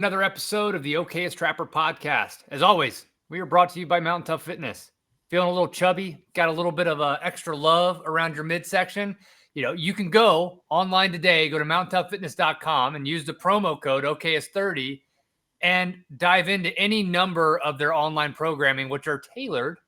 Another episode of the Okayest Trapper podcast. As always, we are brought to you by Mountain Tough Fitness. Feeling a little chubby, got a little bit of extra love around your midsection? You can go online today, go to mountaintoughfitness.com and use the promo code Okayest30 and dive into any number of their online programming, which are tailored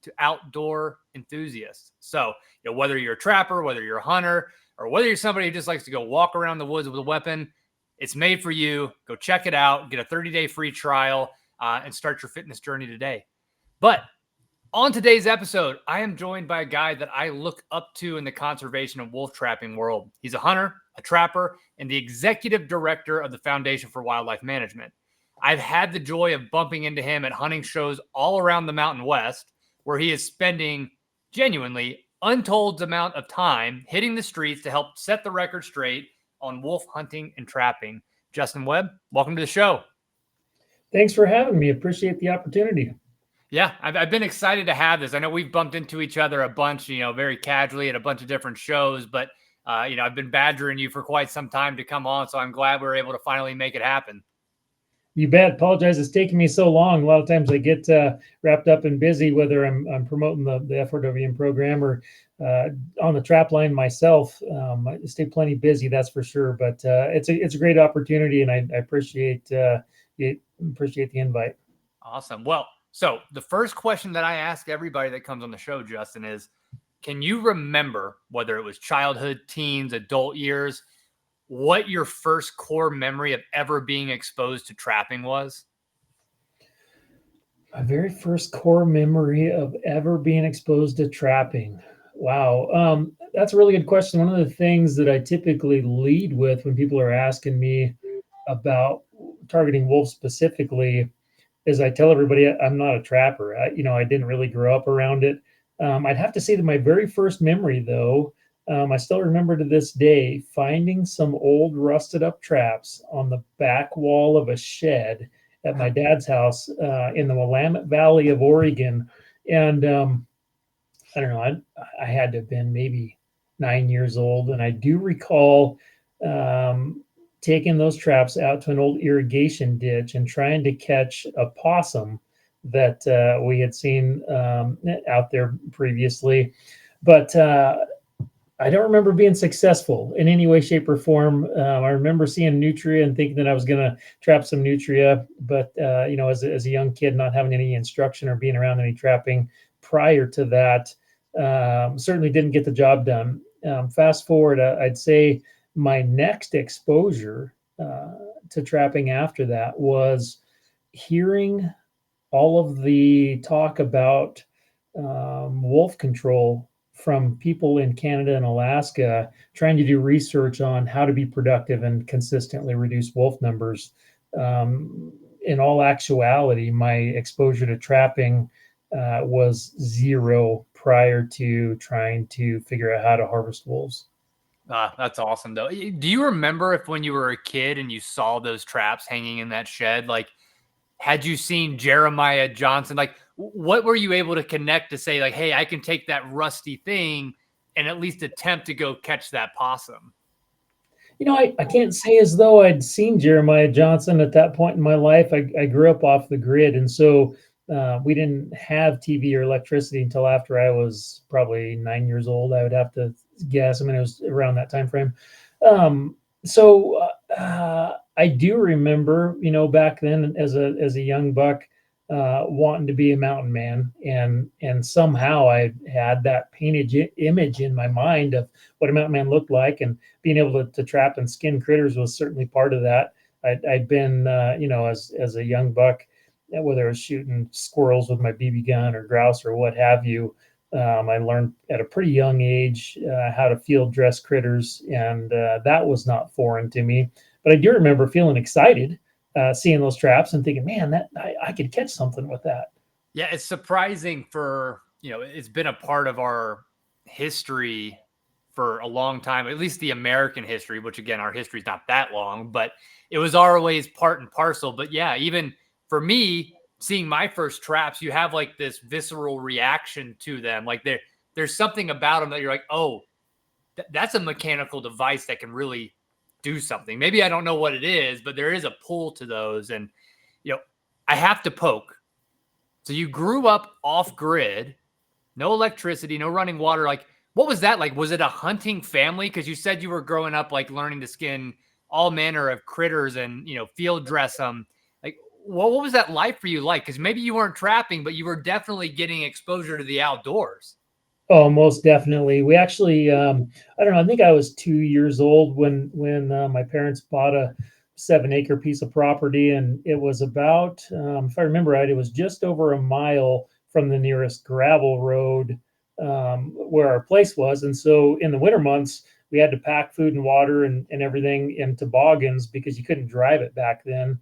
to outdoor enthusiasts. So, whether you're a trapper, whether you're a hunter, or whether you're somebody who just likes to go walk around the woods with a weapon, it's made for you. Go check it out, get a 30-day free trial, and start your fitness journey today. But on today's episode, I am joined by a guy that I look up to in the conservation and wolf trapping world. He's a hunter, a trapper, and the executive director of the Foundation for Wildlife Management. I've had the joy of bumping into him at hunting shows all around the Mountain West, where he is spending genuinely untold amount of time hitting the streets to help set the record straight on wolf hunting and trapping. Justin Webb, welcome to the show. Thanks for having me. Appreciate the opportunity. Yeah, I've been excited to have this. I know we've bumped into each other a bunch, very casually at a bunch of different shows, but, I've been badgering you for quite some time to come on, so I'm glad we were able to finally make it happen. You bet. Apologize. It's taking me so long. A lot of times I get wrapped up and busy, whether I'm promoting the FRWM program or on the trap line myself. I stay plenty busy, that's for sure. But it's a great opportunity, and I appreciate the invite. Awesome. Well, so the first question that I ask everybody that comes on the show, Justin, is can you remember, whether it was childhood, teens, adult years, what your first core memory of ever being exposed to trapping was? My very first core memory of ever being exposed to trapping. Wow. That's a really good question. One of the things that I typically lead with when people are asking me about targeting wolves specifically is I tell everybody I'm not a trapper. I didn't really grow up around it. I'd have to say that my very first memory, though, I still remember to this day finding some old rusted up traps on the back wall of a shed at my dad's house in the Willamette Valley of Oregon. And I don't know, I had to have been maybe 9 years old. And I do recall taking those traps out to an old irrigation ditch and trying to catch a possum that we had seen out there previously. But I don't remember being successful in any way, shape, or form. I remember seeing nutria and thinking that I was going to trap some nutria. But, as a young kid, not having any instruction or being around any trapping prior to that, certainly didn't get the job done. Fast forward, I'd say my next exposure to trapping after that was hearing all of the talk about wolf control from people in Canada and Alaska trying to do research on how to be productive and consistently reduce wolf numbers. In all actuality, my exposure to trapping was zero prior to trying to figure out how to harvest wolves. That's awesome, though. Do you remember if when you were a kid and you saw those traps hanging in that shed, like, had you seen Jeremiah Johnson? Like, what were you able to connect to say, like, hey, I can take that rusty thing and at least attempt to go catch that possum? I can't say as though I'd seen Jeremiah Johnson at that point in my life. I grew up off the grid, and so we didn't have TV or electricity until after I was probably 9 years old, I would have to guess. I mean, it was around that time frame. So I do remember, back then as a young buck, wanting to be a mountain man, and somehow I had that painted image in my mind of what a mountain man looked like, and being able to trap and skin critters was certainly part of that. I'd been, as a young buck, whether I was shooting squirrels with my BB gun or grouse or what have you, I learned at a pretty young age how to field dress critters, and that was not foreign to me. But I do remember feeling excited seeing those traps and thinking, man, that I could catch something with that. Yeah, it's surprising for, it's been a part of our history for a long time, at least the American history, which again, our history is not that long, but it was always part and parcel. But yeah, even for me, seeing my first traps, you have like this visceral reaction to them. Like there's something about them that you're like, oh, that's a mechanical device that can really do something. Maybe I don't know what it is, but there is a pull to those. And, I have to poke. So you grew up off grid, no electricity, no running water. Like, what was that like? Was it a hunting family? Because you said you were growing up like learning to skin all manner of critters and, field dress them. Like, what was that life for you like? Because maybe you weren't trapping, but you were definitely getting exposure to the outdoors. Oh, most definitely. We actually, I don't know. I think I was 2 years old when my parents bought a 7-acre piece of property, and it was about, if I remember right, it was just over a mile from the nearest gravel road where our place was. And so, in the winter months, we had to pack food and water and everything in toboggans because you couldn't drive it back then.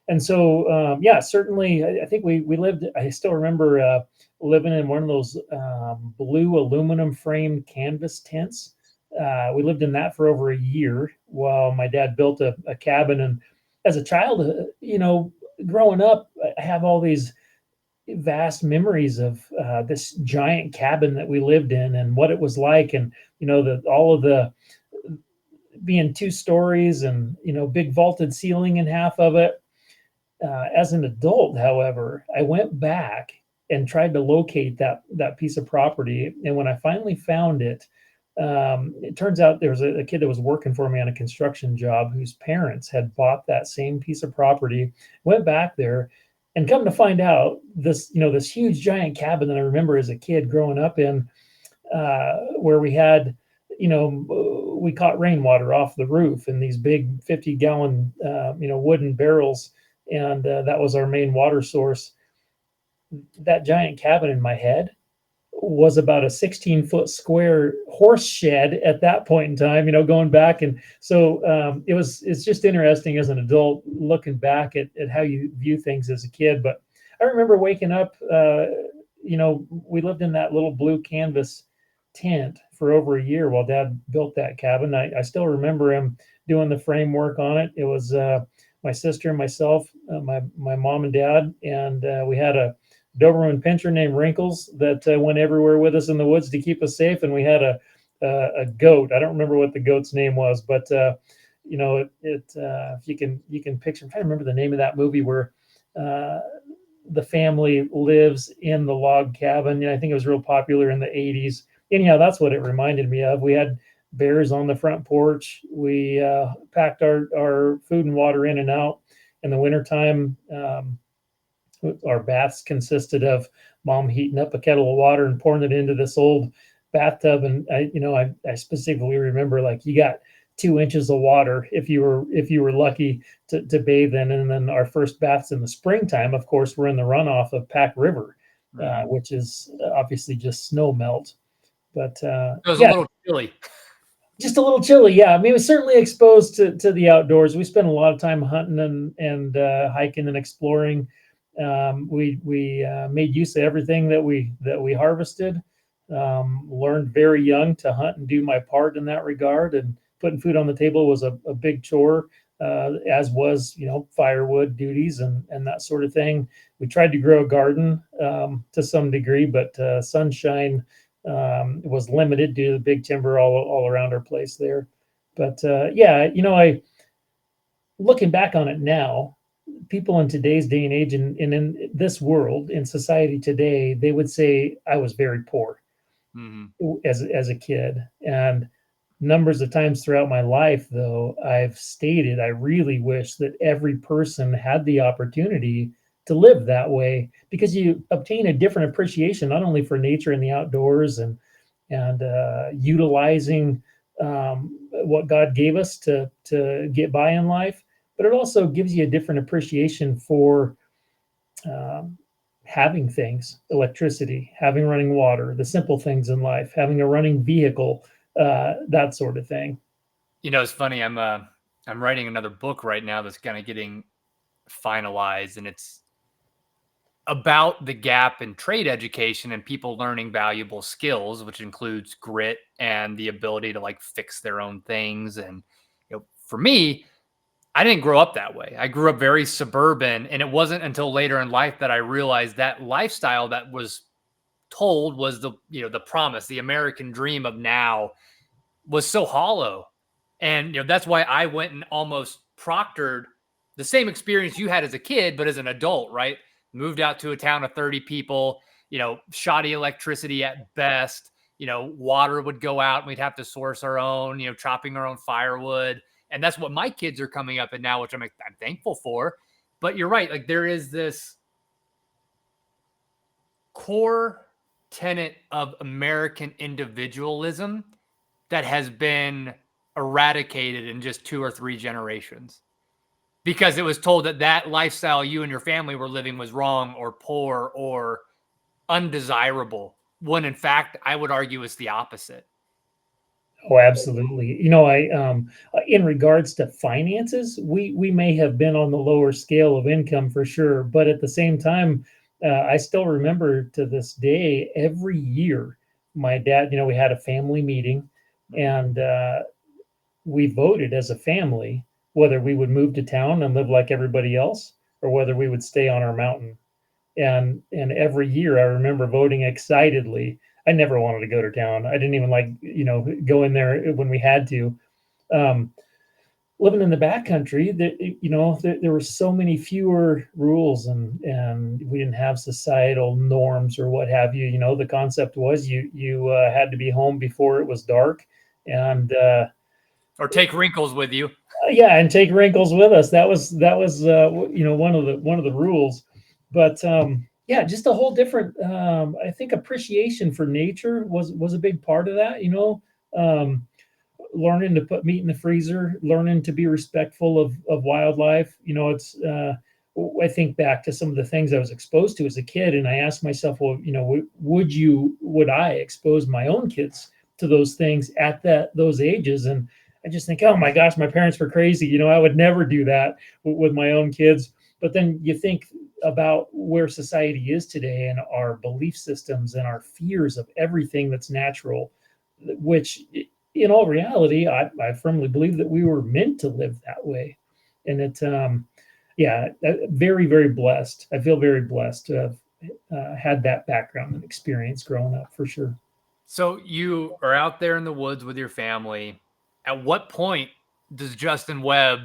And so, yeah, certainly, I think we lived. I still remember living in one of those blue aluminum frame canvas tents. We lived in that for over a year while my dad built a cabin. And as a child, growing up, I have all these vast memories of this giant cabin that we lived in and what it was like, and all of the being 2 stories and big vaulted ceiling in half of it. As an adult, however, I went back and tried to locate that piece of property. And when I finally found it, it turns out there was a kid that was working for me on a construction job whose parents had bought that same piece of property, went back there, and come to find out this huge giant cabin that I remember as a kid growing up in, where we had, we caught rainwater off the roof in these big 50-gallon, wooden barrels. And that was our main water source. That giant cabin in my head was about a 16-foot square horse shed at that point in time, going back. And so it's just interesting as an adult looking back at how you view things as a kid. But I remember waking up, we lived in that little blue canvas tent for over a year while Dad built that cabin. I still remember him doing the framework on it. It was my sister and myself, my mom and dad, and we had a Doberman pinscher named Wrinkles that went everywhere with us in the woods to keep us safe. And we had a goat. I don't remember what the goat's name was, but if you can picture, I'm trying to remember the name of that movie where the family lives in the log cabin. I think it was real popular in the 80s. Anyhow, that's what it reminded me of. We had bears on the front porch. We packed our food and water in and out. In the wintertime, our baths consisted of mom heating up a kettle of water and pouring it into this old bathtub. And I specifically remember, like, you got 2 inches of water if you were lucky to bathe in. And then our first baths in the springtime, of course, were in the runoff of Pack River, which is obviously just snow melt. But it was a little chilly. Just a little chilly, yeah. I mean, it was certainly exposed to the outdoors. We spent a lot of time hunting and hiking and exploring. We made use of everything that we harvested. Learned very young to hunt and do my part in that regard. And putting food on the table was a big chore, as was firewood duties and that sort of thing. We tried to grow a garden to some degree, but sunshine was limited due to the big timber all around our place there. But I looking back on it now, people in today's day and age and in this world, in society today, they would say I was very poor as a kid. And numbers of times throughout my life, though, I've stated I really wish that every person had the opportunity to live that way, because you obtain a different appreciation not only for nature and the outdoors and utilizing what God gave us to get by in life, but it also gives you a different appreciation for having things, electricity, having running water, the simple things in life, having a running vehicle, that sort of thing. It's funny. I'm writing another book right now that's kind of getting finalized, and it's about the gap in trade education and people learning valuable skills, which includes grit and the ability to like fix their own things. And for me, I didn't grow up that way. I grew up very suburban, and it wasn't until later in life that I realized that lifestyle that was told was the promise, the American dream of now, was so hollow. And, that's why I went and almost proctored the same experience you had as a kid, but as an adult, right? Moved out to a town of 30 people, shoddy electricity at best, water would go out and we'd have to source our own, chopping our own firewood. And that's what my kids are coming up in now, which I'm thankful for. But you're right. Like, there is this core tenet of American individualism that has been eradicated in just 2 or 3 generations, because it was told that lifestyle you and your family were living was wrong or poor or undesirable, when in fact I would argue it's the opposite. Oh, absolutely. In regards to finances, we may have been on the lower scale of income for sure, but at the same time, I still remember to this day, every year, my dad, we had a family meeting, and we voted as a family whether we would move to town and live like everybody else or whether we would stay on our mountain. And every year I remember voting excitedly. I never wanted to go to town. I didn't even like, go in there when we had to. Living in the backcountry, there were so many fewer rules, and we didn't have societal norms or what have you. The concept was you had to be home before it was dark, and or take wrinkles with you. Yeah, and take wrinkles with us. That was one of the rules. But yeah, just a whole different, I think, appreciation for nature was a big part of that. Learning to put meat in the freezer, learning to be respectful of wildlife. It's I think back to some of the things I was exposed to as a kid, and I asked myself, well, would I expose my own kids to those things at those ages? And I just think, oh my gosh, my parents were crazy. I would never do that with my own kids. But then you think about where society is today and our belief systems and our fears of everything that's natural, which in all reality, I firmly believe that we were meant to live that way. And very, very blessed. I feel very blessed to have had that background and experience growing up, for sure. So you are out there in the woods with your family. At what point does Justin Webb,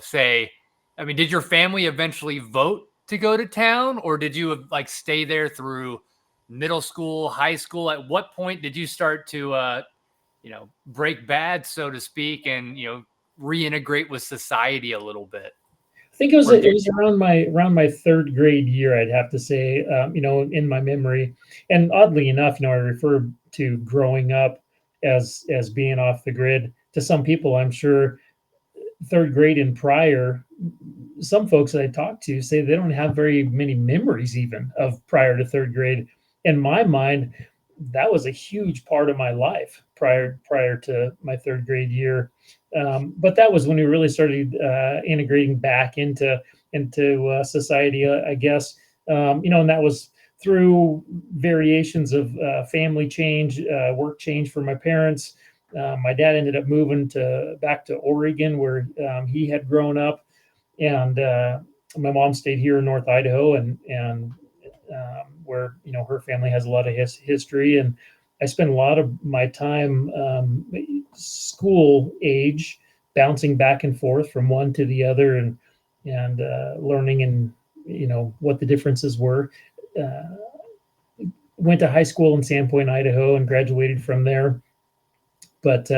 say, I mean, did your family eventually vote to go to town, or did you stay there through middle school, high school? At what point did you start to, break bad, so to speak, and, reintegrate with society a little bit? I think it was around my third grade year, I'd have to say, in my memory. And oddly enough, I refer to growing up as being off the grid. To some people, I'm sure third grade and prior, some folks that I talk to say they don't have very many memories even of prior to third grade. In my mind, that was a huge part of my life prior to my third grade year. But that was when we really started integrating back into society, I guess. And that was through variations of family change, work change for my parents. My dad ended up moving back to Oregon, where he had grown up, and my mom stayed here in North Idaho, and where her family has a lot of history. And I spent a lot of my time school age bouncing back and forth from one to the other, and learning and what the differences were. Went to high school in Sandpoint, Idaho, and graduated from there. But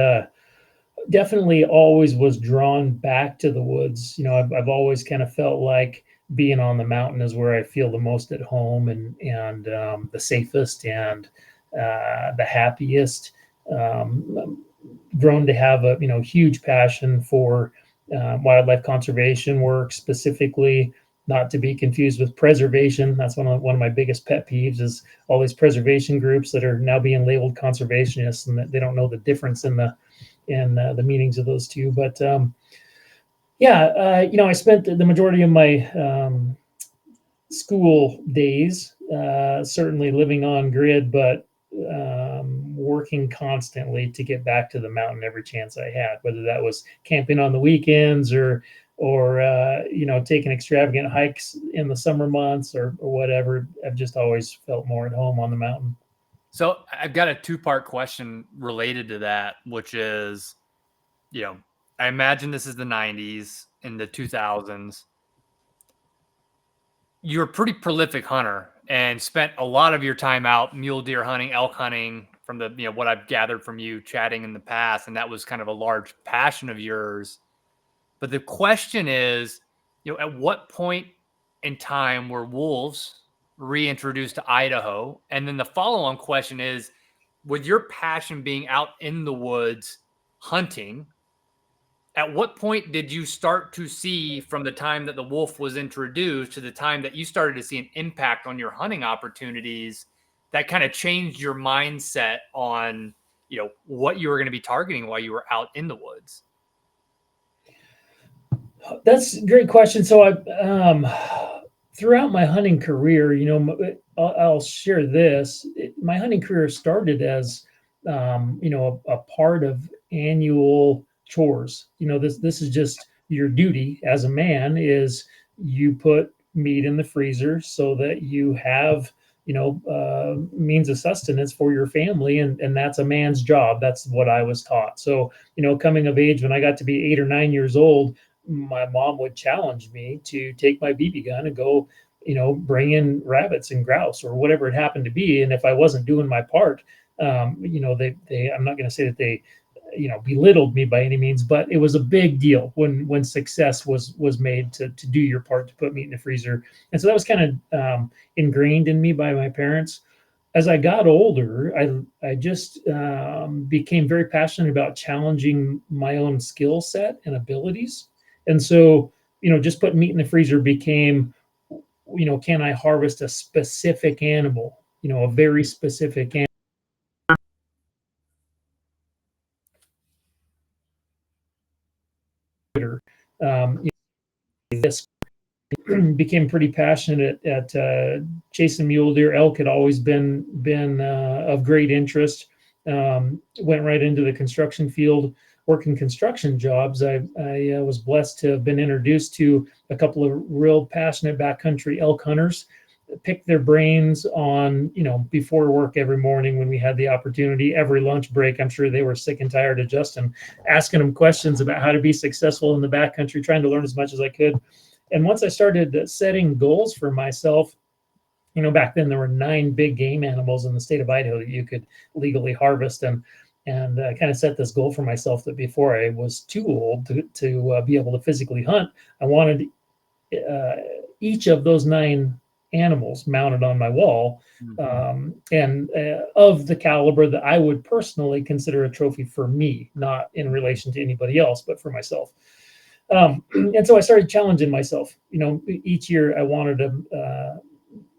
definitely always was drawn back to the woods. I've always kind of felt like being on the mountain is where I feel the most at home, and the safest and the happiest. Grown to have a huge passion for wildlife conservation work, specifically, not to be confused with preservation. That's one of my biggest pet peeves, is all these preservation groups that are now being labeled conservationists, and that they don't know the difference in the meanings of those two. But I spent the majority of my school days certainly living on grid, but working constantly to get back to the mountain every chance I had, whether that was camping on the weekends or taking extravagant hikes in the summer months or whatever. I've just always felt more at home on the mountain. So I've got a 2-part question related to that, which is, I imagine this is the 90s and the 2000s. You're a pretty prolific hunter and spent a lot of your time out mule deer hunting, elk hunting, from the, what I've gathered from you chatting in the past. And that was kind of a large passion of yours. But the question is, at what point in time were wolves reintroduced to Idaho? And then the follow-on question is, with your passion being out in the woods hunting, at what point did you start to see, from the time that the wolf was introduced to the time that you started to see an impact on your hunting opportunities, that kind of changed your mindset on, what you were going to be targeting while you were out in the woods? That's a great question. So throughout my hunting career, I'll share this. My hunting career started as, a part of annual chores. This is just your duty as a man, is you put meat in the freezer so that you have, means of sustenance for your family. And that's a man's job. That's what I was taught. So, coming of age, when I got to be 8 or 9 years old, my mom would challenge me to take my BB gun and go, bring in rabbits and grouse or whatever it happened to be. And if I wasn't doing my part, I'm not going to say that they, belittled me by any means, but it was a big deal when success was made to do your part, to put meat in the freezer. And so that was kind of ingrained in me by my parents. As I got older, I just became very passionate about challenging my own skill set and abilities. And so, just putting meat in the freezer became, can I harvest a specific animal, a very specific animal? This became pretty passionate at chasing mule deer. Elk had always been of great interest. Went right into the construction field, working construction jobs. I was blessed to have been introduced to a couple of real passionate backcountry elk hunters. Picked their brains on, before work every morning when we had the opportunity, every lunch break. I'm sure they were sick and tired of Justin asking them questions about how to be successful in the backcountry, trying to learn as much as I could. And once I started setting goals for myself, back then there were 9 big game animals in the state of Idaho that you could legally harvest, and kind of set this goal for myself that before I was too old to be able to physically hunt, I wanted each of those 9 animals mounted on my wall, and of the caliber that I would personally consider a trophy for me, not in relation to anybody else, but for myself. And so I started challenging myself. Each year I wanted a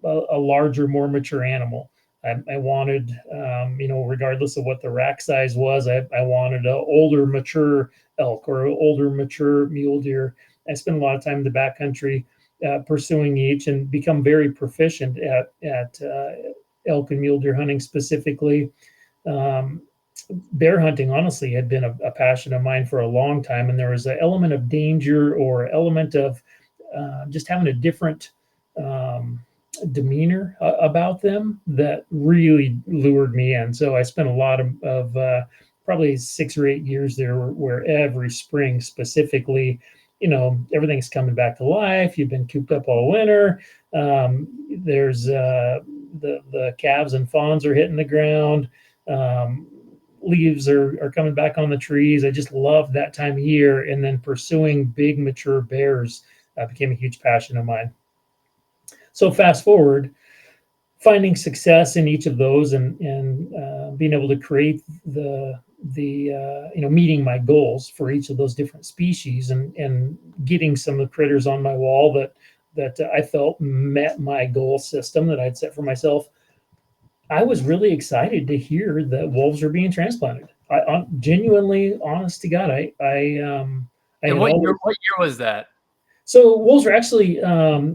larger, more mature animal. I wanted, regardless of what the rack size was, I wanted an older, mature elk or older, mature mule deer. I spent a lot of time in the backcountry pursuing each, and become very proficient at elk and mule deer hunting specifically. Bear hunting, honestly, had been a passion of mine for a long time, and there was an element of danger or element of just having a different demeanor about them that really lured me in. So I spent a lot of probably 6 or 8 years there, where every spring specifically, everything's coming back to life. You've been cooped up all winter. There's the calves and fawns are hitting the ground. Leaves are coming back on the trees. I just love that time of year. And then pursuing big, mature bears became a huge passion of mine. So fast forward, finding success in each of those, and being able to create the meeting my goals for each of those different species, and getting some of the critters on my wall that I felt met my goal system that I'd set for myself. I was really excited to hear that wolves are being transplanted. I genuinely, honest to God, I And what year was that? So wolves were actually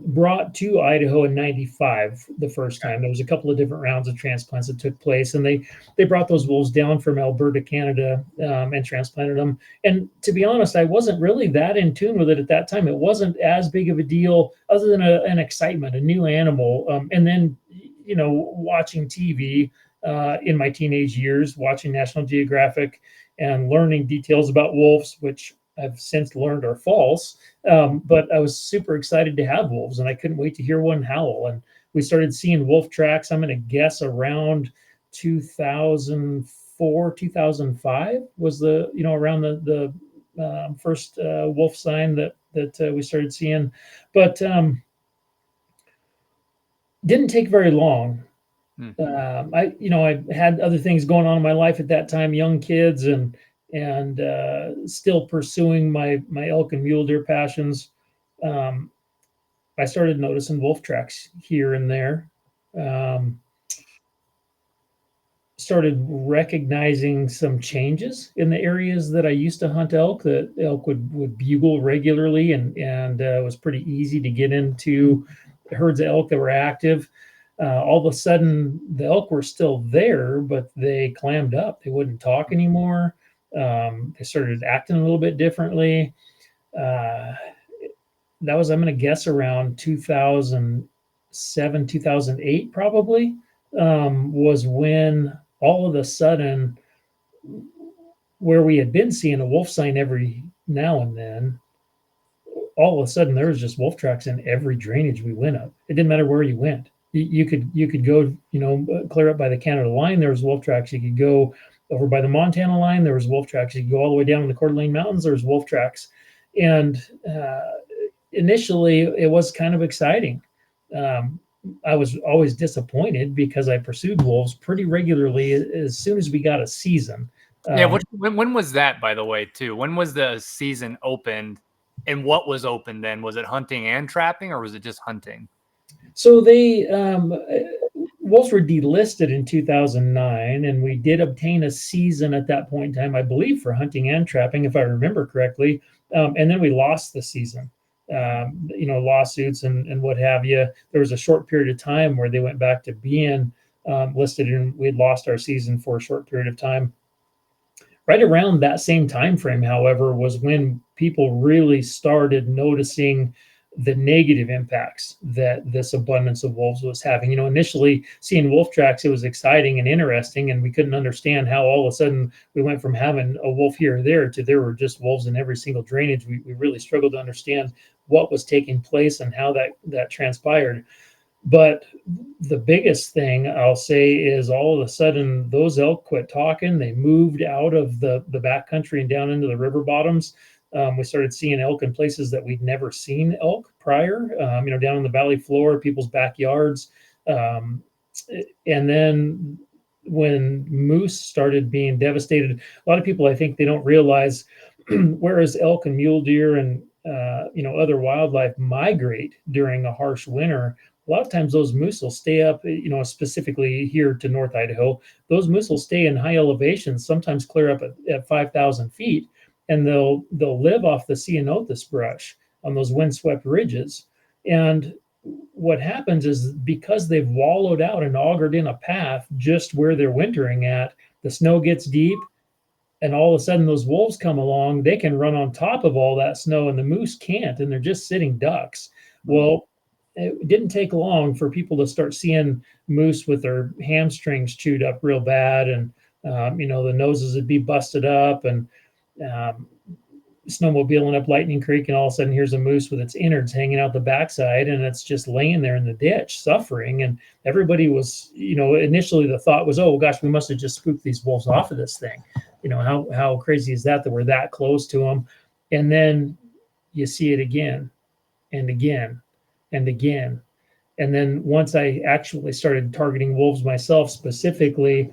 brought to Idaho in '95 the first time. There was a couple of different rounds of transplants that took place, and they brought those wolves down from Alberta, Canada, and transplanted them. And to be honest, I wasn't really that in tune with it at that time. It wasn't as big of a deal, other than an excitement, a new animal. And then, watching TV in my teenage years, watching National Geographic and learning details about wolves, which I've since learned are false. But I was super excited to have wolves, and I couldn't wait to hear one howl. And we started seeing wolf tracks. I'm going to guess around 2004, 2005 was around the first wolf sign that we started seeing. But didn't take very long. I had other things going on in my life at that time, young kids, and still pursuing my elk and mule deer passions. I started noticing wolf tracks here and there. Started recognizing some changes in the areas that I used to hunt elk. That elk would bugle regularly, and it was pretty easy to get into herds of elk that were active. All of a sudden, the elk were still there, but they clammed up. They wouldn't talk anymore. They started acting a little bit differently. That was, I'm going to guess, around 2007, 2008, probably, was when all of a sudden, where we had been seeing a wolf sign every now and then, all of a sudden there was just wolf tracks in every drainage we went up. It didn't matter where you went. You could go, clear up by the Canada line. There was wolf tracks. You could go over by the Montana line. There was wolf tracks. You could go all the way down in the Coeur d'Alene Mountains. There was wolf tracks. And initially, it was kind of exciting. I was always disappointed because I pursued wolves pretty regularly as soon as we got a season. When was that, by the way, too? When was the season opened, and what was open then? Was it hunting and trapping, or was it just hunting? So they wolves were delisted in 2009, and we did obtain a season at that point in time, I believe, for hunting and trapping, if I remember correctly. And then we lost the season. Lawsuits and what have you. There was a short period of time where they went back to being listed, and we'd lost our season for a short period of time. Right around that same time frame, however, was when people really started noticing the negative impacts that this abundance of wolves was having. Initially seeing wolf tracks, it was exciting and interesting, and we couldn't understand how all of a sudden we went from having a wolf here or there to there were just wolves in every single drainage. We really struggled to understand what was taking place and how that transpired. But the biggest thing I'll say is all of a sudden those elk quit talking. They moved out of the backcountry and down into the river bottoms. We started seeing elk in places that we'd never seen elk prior, down on the valley floor, people's backyards. And then when moose started being devastated, a lot of people, I think they don't realize, whereas elk and mule deer and other wildlife migrate during a harsh winter, a lot of times those moose will stay up, specifically here to North Idaho. Those moose will stay in high elevations, sometimes clear up at 5,000 feet, and they'll live off the ceanothus brush on those windswept ridges. And what happens is, because they've wallowed out and augured in a path just where they're wintering at, the snow gets deep, and all of a sudden those wolves come along. They can run on top of all that snow, and the moose can't, and they're just sitting ducks. Well, it didn't take long for people to start seeing moose with their hamstrings chewed up real bad, and the noses would be busted up, and snowmobiling up Lightning Creek, and all of a sudden here's a moose with its innards hanging out the backside, and it's just laying there in the ditch suffering. And everybody was, initially the thought was, oh gosh, we must have just spooked these wolves off of this thing. How crazy is that we're that close to them? And then you see it again and again and again. And then once I actually started targeting wolves myself specifically,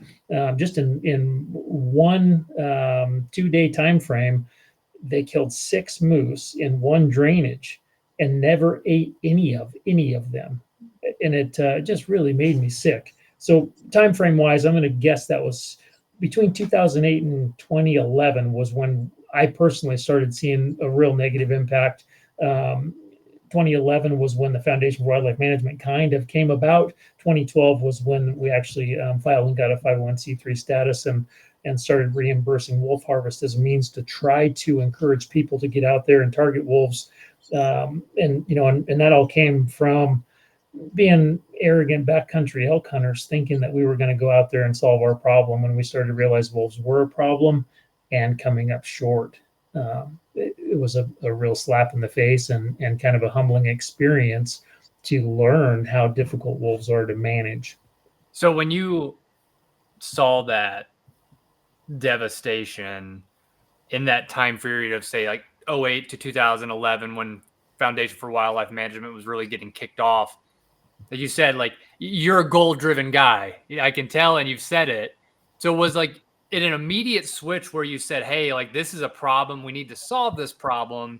just in one 2-day time frame, they killed 6 moose in one drainage and never ate any of them. And it just really made me sick. So time frame wise, I'm going to guess that was between 2008 and 2011 was when I personally started seeing a real negative impact. 2011 was when the Foundation for Wildlife Management kind of came about. 2012 was when we actually filed and got a 501c3 status and started reimbursing wolf harvest as a means to try to encourage people to get out there and target wolves. And that all came from being arrogant backcountry elk hunters, thinking that we were going to go out there and solve our problem, when we started to realize wolves were a problem and coming up short. it was a real slap in the face and kind of a humbling experience to learn how difficult wolves are to manage. So when you saw that devastation in that time period of, say, like 08 to 2011, when Foundation for Wildlife Management was really getting kicked off, like you said, like, you're a goal-driven guy. I can tell, and you've said it. So was like it an immediate switch where you said, hey, like, this is a problem. We need to solve this problem.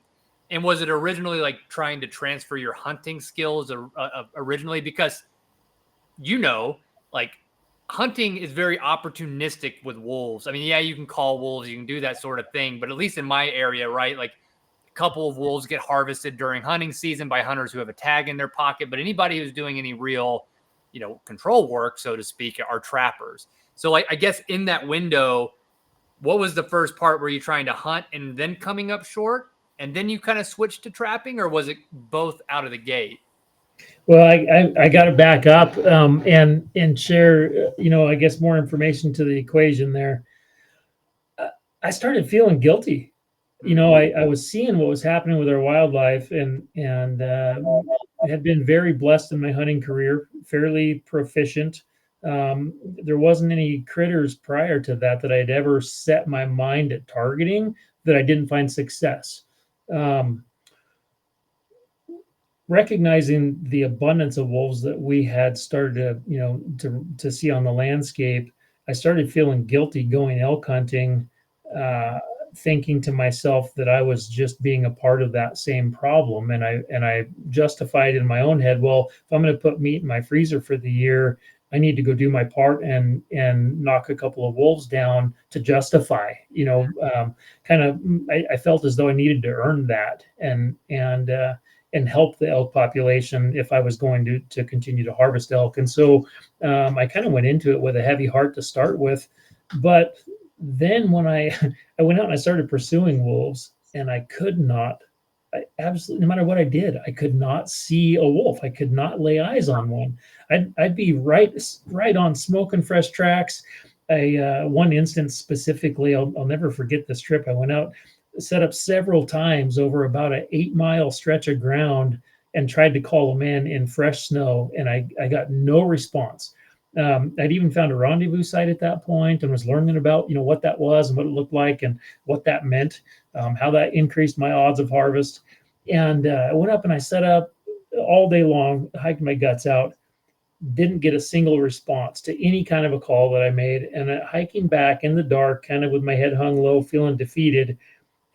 And was it originally like trying to transfer your hunting skills originally? Because, like, hunting is very opportunistic with wolves. I mean, yeah, you can call wolves, you can do that sort of thing, but at least in my area, right, like, a couple of wolves get harvested during hunting season by hunters who have a tag in their pocket, but anybody who's doing any real, control work, so to speak, are trappers. So, like, I guess in that window, what was the first part? Were you trying to hunt and then coming up short, and then you kind of switched to trapping, or was it both out of the gate? Well, I got to back up and share, I guess more information to the equation there. I started feeling guilty. I was seeing what was happening with our wildlife, and had been very blessed in my hunting career, fairly proficient. There wasn't any critters prior to that I'd ever set my mind at targeting that I didn't find success. Recognizing the abundance of wolves that we had started to see on the landscape, I started feeling guilty going elk hunting, thinking to myself that I was just being a part of that same problem. And I justified in my own head, well, if I'm going to put meat in my freezer for the year, I need to go do my part and knock a couple of wolves down to justify, I felt as though I needed to earn that and help the elk population if I was going to continue to harvest elk. And so I kind of went into it with a heavy heart to start with. But then when I went out and I started pursuing wolves, and I absolutely, no matter what I did, I could not see a wolf. I could not lay eyes on one. I'd be right on smoking fresh tracks. One instance specifically, I'll never forget this trip. I went out, set up several times over about an 8-mile stretch of ground and tried to call them in fresh snow, and I got no response. I'd even found a rendezvous site at that point and was learning about what that was and what it looked like and what that meant, how that increased my odds of harvest. And I went up and I set up all day long, hiked my guts out, didn't get a single response to any kind of a call that I made. And hiking back in the dark, kind of with my head hung low, feeling defeated,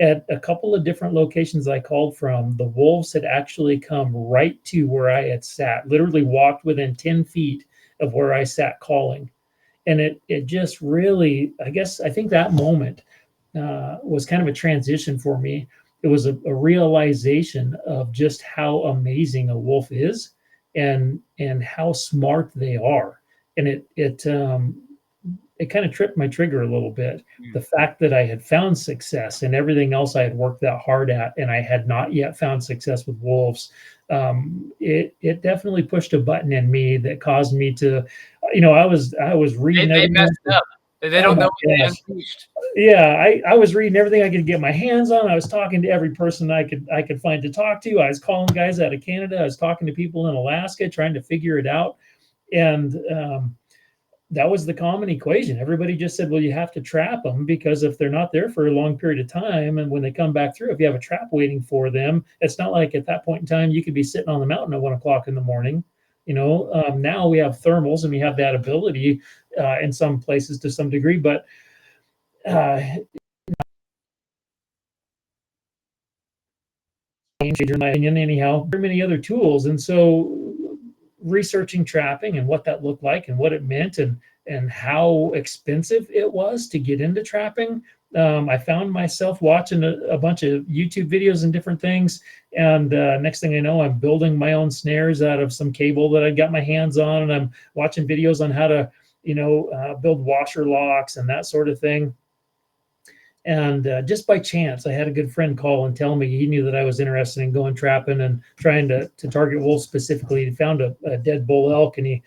at a couple of different locations I called from, the wolves had actually come right to where I had sat, literally walked within 10 feet of where I sat calling. And it just really, I think that moment was kind of a transition for me. It was a realization of just how amazing a wolf is and how smart they are. And it kind of tripped my trigger a little bit. The fact that I had found success and everything else I had worked that hard at, and I had not yet found success with wolves, it definitely pushed a button in me that caused me to, I was reading. They messed up. They don't know what they unleashed. Yeah, I was reading everything I could get my hands on. I was talking to every person I could find to talk to. I was calling guys out of Canada. I was talking to people in Alaska, trying to figure it out. And that was the common equation. Everybody just said, well, you have to trap them, because if they're not there for a long period of time, and when they come back through, if you have a trap waiting for them, it's not like at that point in time you could be sitting on the mountain at 1 o'clock in the morning. Now we have thermals and we have that ability in some places to some degree, but in my opinion, anyhow, there are many other tools. And so researching trapping and what that looked like and what it meant and how expensive it was to get into trapping, I found myself watching a bunch of YouTube videos and different things. And next thing I know, I'm building my own snares out of some cable that I got my hands on, and I'm watching videos on how to, build washer locks and that sort of thing. And just by chance, I had a good friend call and tell me he knew that I was interested in going trapping and trying to target wolves specifically. He found a dead bull elk, and he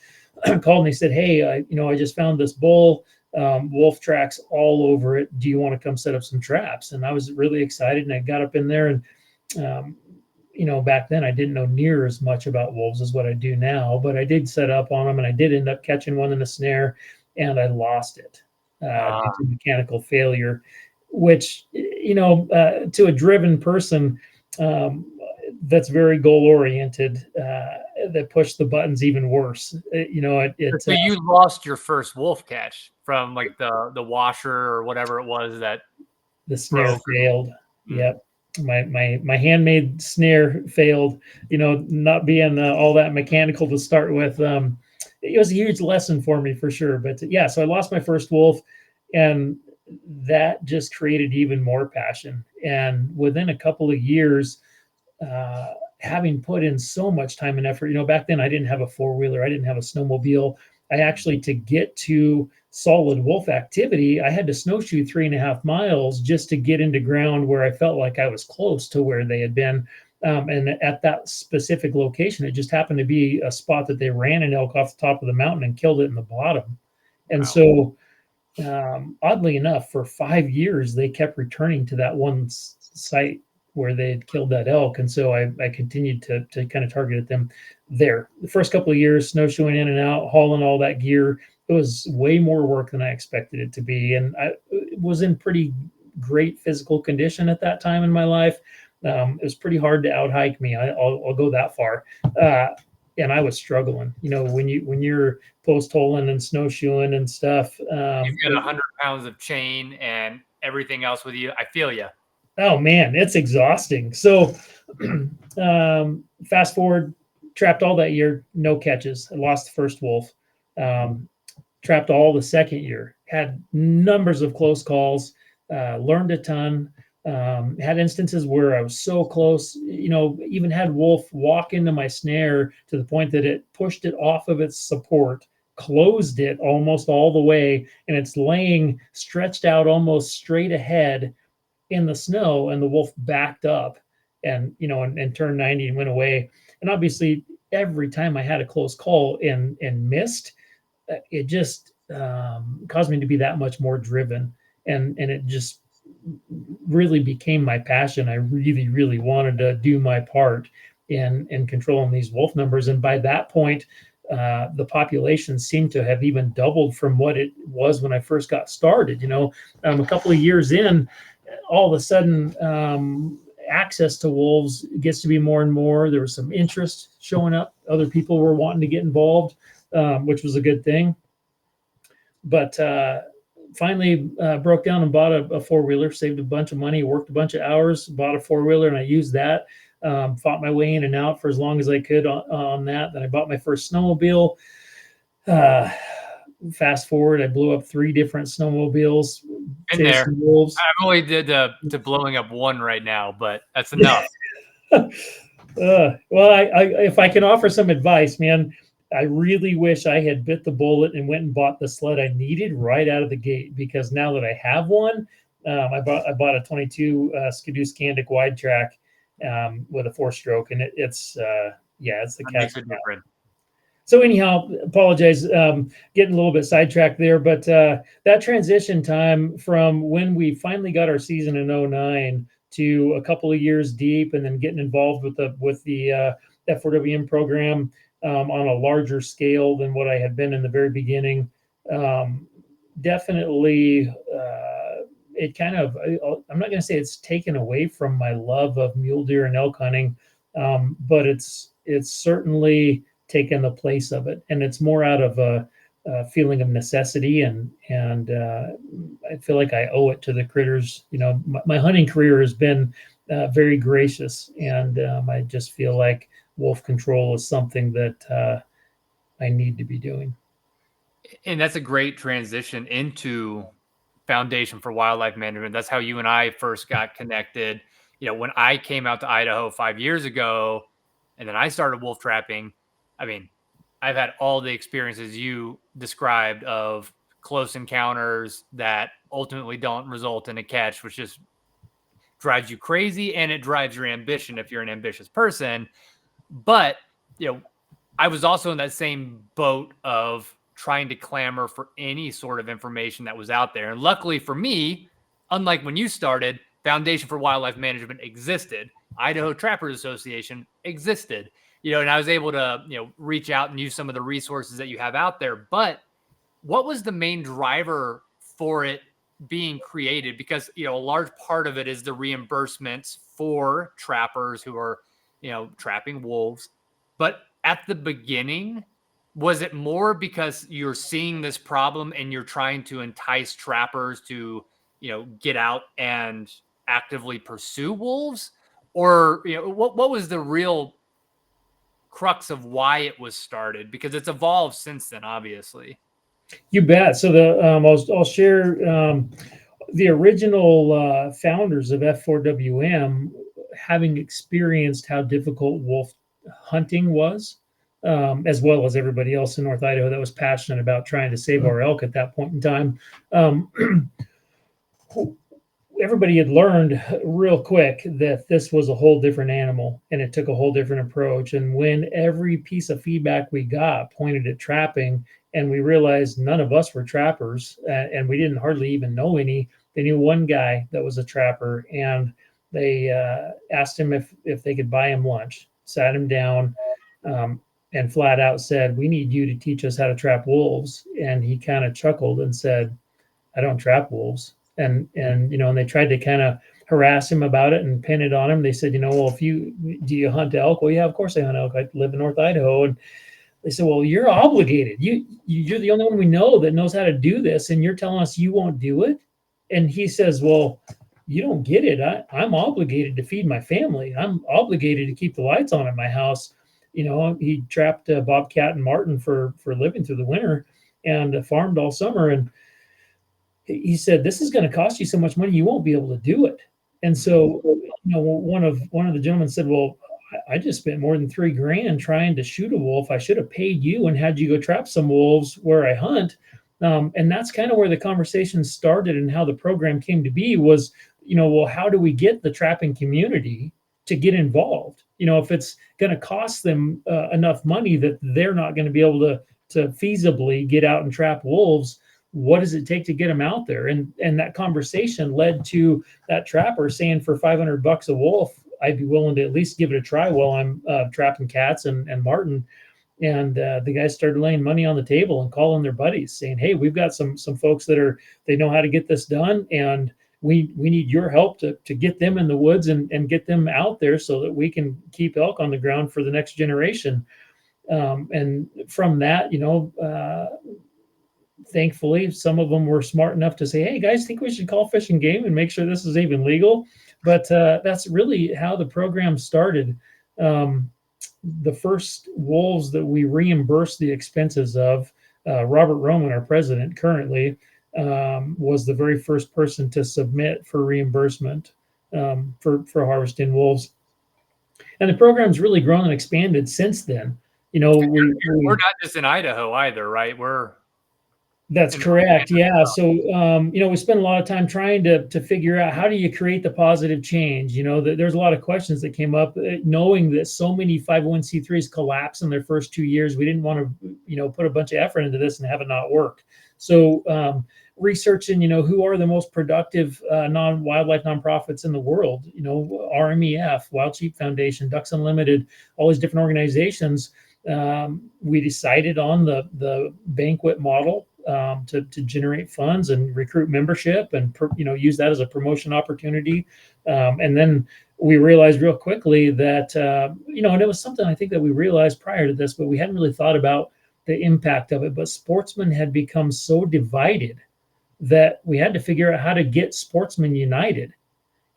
called and he said, hey, I just found this bull. wolf tracks all over it. Do you want to come set up some traps? And I was really excited, and I got up in there, and back then I didn't know near as much about wolves as what I do now, but I did set up on them, and I did end up catching one in a snare, and I lost it due to mechanical failure, which, to a driven person, that's very goal oriented, that pushed the buttons even worse. So you lost your first wolf catch from like the washer or whatever it was that the snare broke. failed. Yep. My handmade snare failed, not being all that mechanical to start with. It was a huge lesson for me for sure. But yeah, so I lost my first wolf, and that just created even more passion. And within a couple of years, having put in so much time and effort, back then I didn't have a four-wheeler, I didn't have a snowmobile. I actually, to get to solid wolf activity, I had to snowshoe 3.5 miles just to get into ground where I felt like I was close to where they had been. And at that specific location, it just happened to be a spot that they ran an elk off the top of the mountain and killed it in the bottom. And so, oddly enough, for 5 years, they kept returning to that one site where they had killed that elk. And so I continued to kind of target them there. The first couple of years, snowshoeing in and out, hauling all that gear, it was way more work than I expected it to be. And I was in pretty great physical condition at that time in my life. It was pretty hard to out hike me. I'll go that far. And I was struggling, when you're post holing and snowshoeing and stuff. You've got 100 pounds of chain and everything else with you. I feel you. Oh man, it's exhausting. So fast forward, trapped all that year, no catches. I lost the first wolf. Trapped all the second year, had numbers of close calls, learned a ton. Had instances where I was so close, even had wolf walk into my snare to the point that it pushed it off of its support, closed it almost all the way, and it's laying stretched out almost straight ahead in the snow, and the wolf backed up and turned 90 and went away. And obviously every time I had a close call and missed, it just caused me to be that much more driven, and it just really became my passion. I really, really wanted to do my part in controlling these wolf numbers. And by that point, the population seemed to have even doubled from what it was when I first got started. A couple of years in, all of a sudden, access to wolves gets to be more and more. There was some interest showing up. Other people were wanting to get involved, which was a good thing. But finally broke down and bought a four-wheeler, saved a bunch of money, worked a bunch of hours, bought a four-wheeler, and I used that. Fought my way in and out for as long as I could on that. Then I bought my first snowmobile. Fast forward, I blew up 3 different snowmobiles. In there, wolves. I'm only to blowing up one right now, but that's enough. Well, if I can offer some advice, man, I really wish I had bit the bullet and went and bought the sled I needed right out of the gate, because now that I have one, I bought a 22 Skidoo Scandic wide track with a 4-stroke, and it's the cat's cow. So anyhow, apologize, getting a little bit sidetracked there, but that transition time from when we finally got our season in 2009 to a couple of years deep, and then getting involved with the F4WM program on a larger scale than what I had been in the very beginning, definitely it kind of, I'm not going to say it's taken away from my love of mule deer and elk hunting, but it's certainly taken the place of it, and it's more out of a feeling of necessity, and I feel like I owe it to the critters. My hunting career has been very gracious, and I just feel like wolf control is something that I need to be doing. And that's a great transition into Foundation for Wildlife Management. That's how you and I first got connected. When I came out to Idaho 5 years ago, and then I started wolf trapping, I mean, I've had all the experiences you described of close encounters that ultimately don't result in a catch, which just drives you crazy, and it drives your ambition if you're an ambitious person. But, I was also in that same boat of trying to clamor for any sort of information that was out there. And luckily for me, unlike when you started, Foundation for Wildlife Management existed. Idaho Trappers Association existed, and I was able to, reach out and use some of the resources that you have out there. But what was the main driver for it being created? Because, a large part of it is the reimbursements for trappers who are, trapping wolves. But at the beginning, was it more because you're seeing this problem and you're trying to entice trappers to, get out and actively pursue wolves? Or, what was the real crux of why it was started? Because it's evolved since then, obviously. You bet. So I'll share the original founders of F4WM, having experienced how difficult wolf hunting was, as well as everybody else in North Idaho that was passionate about trying to save our elk at that point in time. Everybody had learned real quick that this was a whole different animal and it took a whole different approach. And when every piece of feedback we got pointed at trapping, and we realized none of us were trappers, and we didn't hardly even know any. They knew one guy that was a trapper, and they asked him if they could buy him lunch, sat him down, and flat out said, "We need you to teach us how to trap wolves." And he kind of chuckled and said, "I don't trap wolves." And they tried to kind of harass him about it and pin it on him. They said, well, do you hunt elk? Well, yeah, of course I hunt elk. I live in North Idaho. And they said, well, you're obligated. You're the only one we know that knows how to do this, and you're telling us you won't do it? And he says, well, you don't get it. I'm obligated to feed my family. I'm obligated to keep the lights on at my house. He trapped bobcat and marten for living through the winter and farmed all summer. And he said, this is going to cost you so much money, you won't be able to do it. And so, one of the gentlemen said, well, I just spent more than $3,000 trying to shoot a wolf. I should have paid you and had you go trap some wolves where I hunt. And that's kind of where the conversation started, and how the program came to be was, well, how do we get the trapping community to get involved? If it's going to cost them enough money that they're not going to be able to feasibly get out and trap wolves, what does it take to get them out there? And that conversation led to that trapper saying, for $500 a wolf, I'd be willing to at least give it a try while I'm trapping cats and marten. And the guys started laying money on the table and calling their buddies saying, hey, we've got some folks they know how to get this done. And we need your help to get them in the woods and get them out there so that we can keep elk on the ground for the next generation. And from that, thankfully, some of them were smart enough to say, hey, guys, think we should call Fish and Game and make sure this is even legal. But that's really how the program started. The first wolves that we reimbursed the expenses of, Robert Roman, our president currently, was the very first person to submit for reimbursement for harvesting wolves. And the program's really grown and expanded since then. We're not just in Idaho either, right? That's correct. Yeah. So, we spend a lot of time trying to figure out, how do you create the positive change? There's a lot of questions that came up, knowing that so many 501c3s collapse in their first 2 years. We didn't want to, put a bunch of effort into this and have it not work. So, researching, who are the most productive non-wildlife nonprofits in the world, RMEF, Wild Sheep Foundation, Ducks Unlimited, all these different organizations. We decided on the banquet model to generate funds and recruit membership and use that as a promotion opportunity. And then we realized real quickly that and it was something I think that we realized prior to this, but we hadn't really thought about the impact of it. But sportsmen had become so divided that we had to figure out how to get sportsmen united.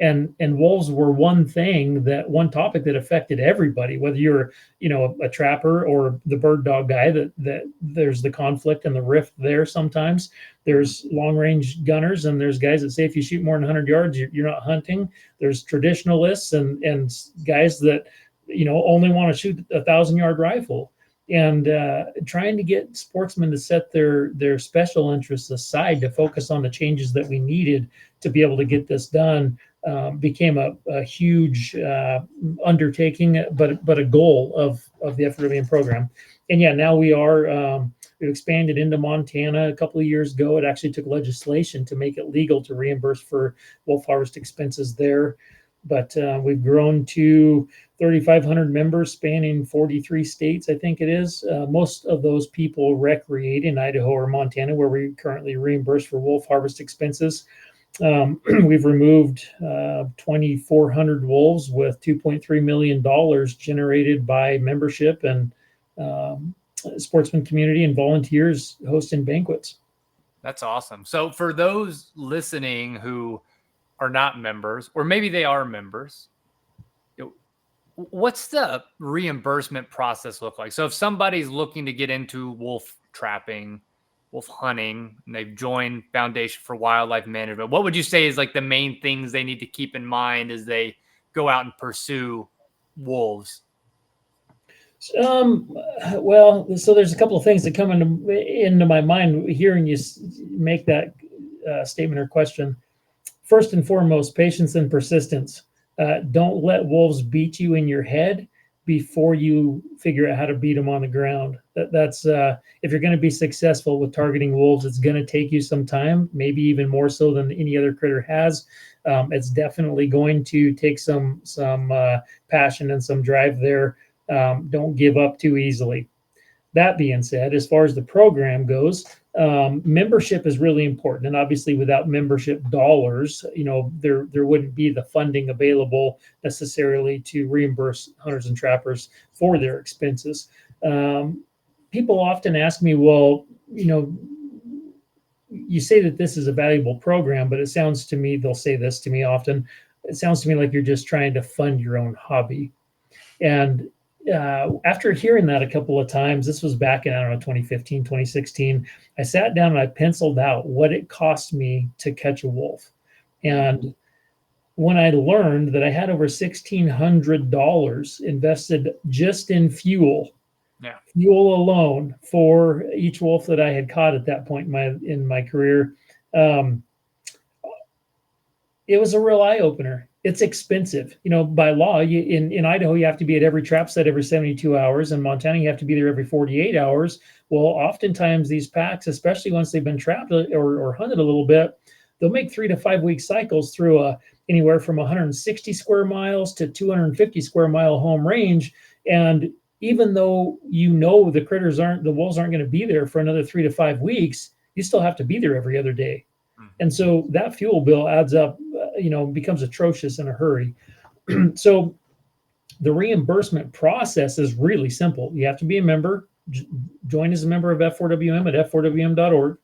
And wolves were one topic that affected everybody, whether you're, a trapper or the bird dog guy, that there's the conflict and the rift there. Sometimes there's long range gunners, and there's guys that say, if you shoot more than 100 yards, you're not hunting. There's traditionalists and guys that, only want to shoot a 1,000-yard rifle. And trying to get sportsmen to set their special interests aside to focus on the changes that we needed to be able to get this done became a huge undertaking, but a goal of the FWM program. And yeah, now we are We've expanded into Montana a couple of years ago. It actually took legislation to make it legal to reimburse for wolf harvest expenses there. But we've grown to 3,500 members spanning 43 states, I think it is. Most of those people recreate in Idaho or Montana, where we currently reimburse for wolf harvest expenses. We've removed 2,400 wolves with $2.3 million generated by membership and sportsman community and volunteers hosting banquets. That's awesome. So for those listening who are not members, or maybe they are members, what's the reimbursement process look like? So if somebody's looking to get into wolf trapping, wolf hunting, and they've joined Foundation for Wildlife Management, what would you say is like the main things they need to keep in mind as they go out and pursue wolves? Well, so there's a couple of things that come into my mind hearing you make that statement or question. First and foremost, patience and persistence. Don't let wolves beat you in your head before you figure out how to beat them on the ground. That's if you're going to be successful with targeting wolves, it's going to take you some time, maybe even more so than any other critter has. It's definitely going to take some passion and some drive there. Don't give up too easily. That being said, as far as the program goes, membership is really important. And obviously without membership dollars, there wouldn't be the funding available necessarily to reimburse hunters and trappers for their expenses. People often ask me, well, you say that this is a valuable program, but it sounds to me, they'll say this to me often, it sounds to me like you're just trying to fund your own hobby. And after hearing that a couple of times, this was back in, 2015, 2016, I sat down and I penciled out what it cost me to catch a wolf. And when I learned that I had over $1,600 invested just in fuel alone for each wolf that I had caught at that point in my career, it was a real eye opener. It's expensive. By law, in Idaho, you have to be at every trap set every 72 hours. In Montana, you have to be there every 48 hours. Well, oftentimes these packs, especially once they've been trapped or hunted a little bit, they'll make 3 to 5 week cycles through anywhere from 160 square miles to 250 square mile home range. And even though the wolves aren't going to be there for another 3 to 5 weeks, you still have to be there every other day. And so that fuel bill adds up, becomes atrocious in a hurry. So the reimbursement process is really simple. You have to be a member, join as a member of F4WM at f4wm.org,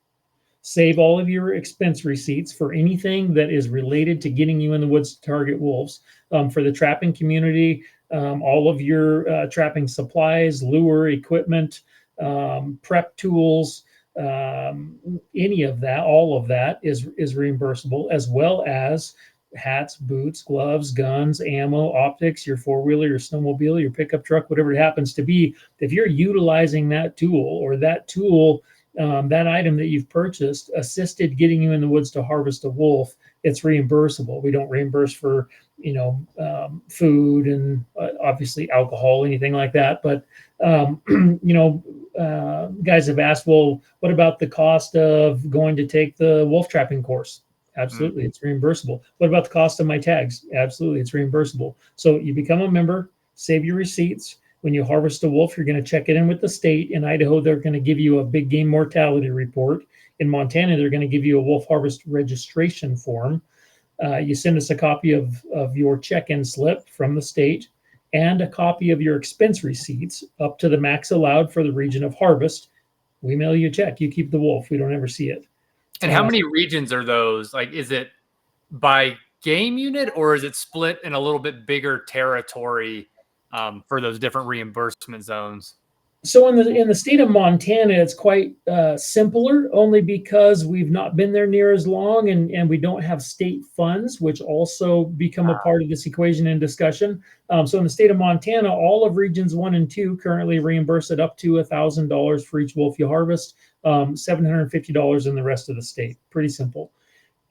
save all of your expense receipts for anything that is related to getting you in the woods to target wolves. For the trapping community, all of your trapping supplies, lure, equipment, prep tools, any of that, all of that is reimbursable, as well as hats, boots, gloves, guns, ammo, optics, your four-wheeler, your snowmobile, your pickup truck, whatever it happens to be. If you're utilizing that tool, that item that you've purchased assisted getting you in the woods to harvest a wolf, it's reimbursable. We don't reimburse for food and obviously alcohol, anything like that. But guys have asked, well, what about the cost of going to take the wolf trapping course? Absolutely, it's reimbursable. What about the cost of my tags? Absolutely, it's reimbursable. So you become a member, save your receipts. When you harvest a wolf, you're going to check it in with the state. In Idaho, they're going to give you a big game mortality report. In Montana, they're going to give you a wolf harvest registration form. You send us a copy of your check-in slip from the state and a copy of your expense receipts up to the max allowed for the region of harvest. We mail you a check. You keep the wolf. We don't ever see it. And how many regions are those? Like, is it by game unit, or is it split in a little bit bigger territory for those different reimbursement zones? So in the state of Montana, it's quite simpler, only because we've not been there near as long, and we don't have state funds, which also become a part of this equation and discussion. So in the state of Montana, all of regions 1 and 2 currently reimburse it up to $1,000 for each wolf you harvest, $750 in the rest of the state. Pretty simple.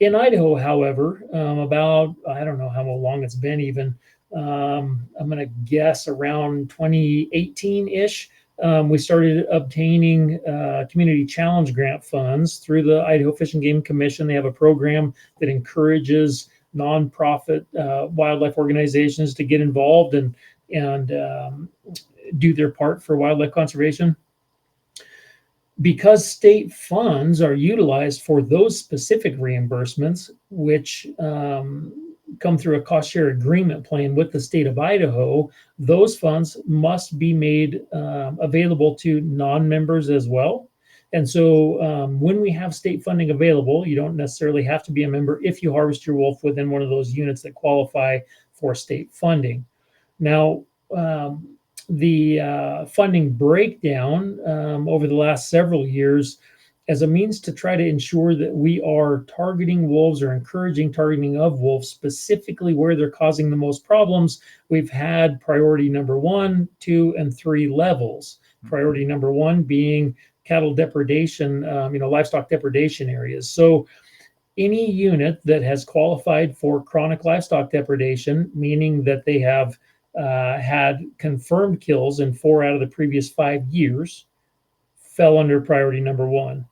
In Idaho, however, about, I don't know how long it's been even, I'm going to guess around 2018-ish, we started obtaining community challenge grant funds through the Idaho Fish and Game Commission. They have a program that encourages nonprofit wildlife organizations to get involved and do their part for wildlife conservation. Because state funds are utilized for those specific reimbursements, which come through a cost share agreement plan with the state of Idaho, those funds must be made available to non-members as well. And so when we have state funding available, you don't necessarily have to be a member if you harvest your wolf within one of those units that qualify for state funding. Now, the funding breakdown over the last several years as a means to try to ensure that we are targeting wolves or encouraging targeting of wolves specifically where they're causing the most problems. We've had priority number 1, 2, and 3 levels. Priority number 1 being cattle depredation, livestock depredation areas. So any unit that has qualified for chronic livestock depredation, meaning that they have had confirmed kills in 4 out of the previous 5 years, fell under priority number 1.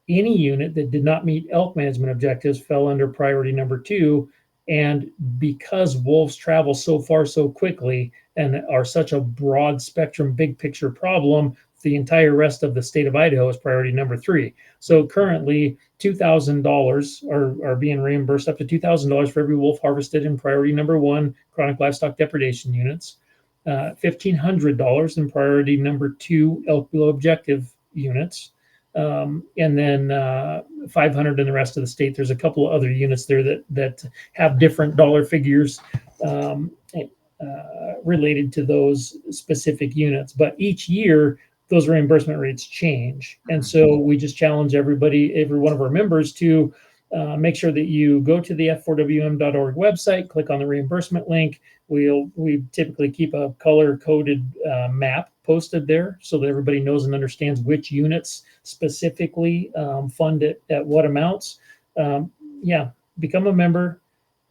Any unit that did not meet elk management objectives fell under priority number 2. And because wolves travel so far so quickly and are such a broad spectrum, big picture problem, the entire rest of the state of Idaho is priority number 3. So currently, $2,000 are being reimbursed, up to $2,000 for every wolf harvested in priority number 1 chronic livestock depredation units, $1,500 in priority number 2 elk below objective units, and then $500 in the rest of the state. There's a couple of other units there that have different dollar figures related to those specific units. But each year, those reimbursement rates change. And so we just challenge every one of our members to make sure that you go to the f4wm.org website, click on the reimbursement link. We typically keep a color-coded map posted there so that everybody knows and understands which units specifically fund it at what amounts. Become a member,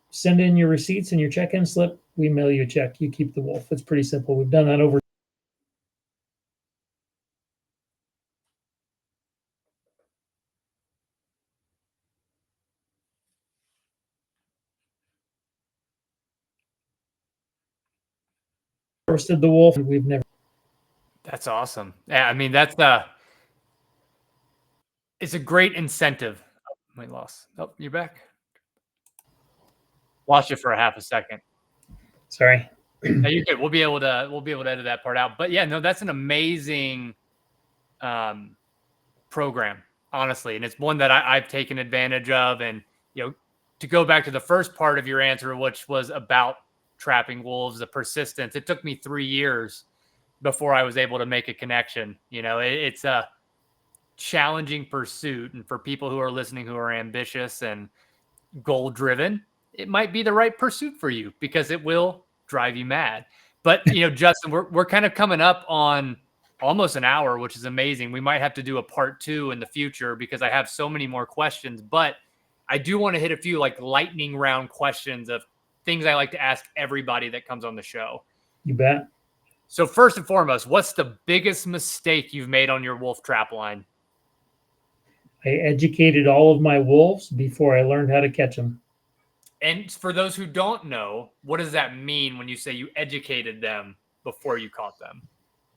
send in your receipts and your check-in slip. We mail you a check. You keep the wolf. It's pretty simple. We've done that over. Harvested the wolf. We've never. That's awesome. Yeah, I mean, it's a great incentive. We lost. Oh, you're back. Lost you for a half a second. Sorry. No, you're good. We'll be able to edit that part out. But yeah, no, that's an amazing program, honestly, and it's one that I've taken advantage of. And to go back to the first part of your answer, which was about trapping wolves, the persistence. It took me 3 years before I was able to make a connection. It's a challenging pursuit, and for people who are listening who are ambitious and goal driven, it might be the right pursuit for you because it will drive you mad. But Justin, we're kind of coming up on almost an hour, which is amazing. We might have to do a part 2 in the future because I have so many more questions, but I do want to hit a few like lightning round questions of things I like to ask everybody that comes on the show. You bet. So first and foremost, what's the biggest mistake you've made on your wolf trap line? I educated all of my wolves before I learned how to catch them. And for those who don't know, what does that mean when you say you educated them before you caught them?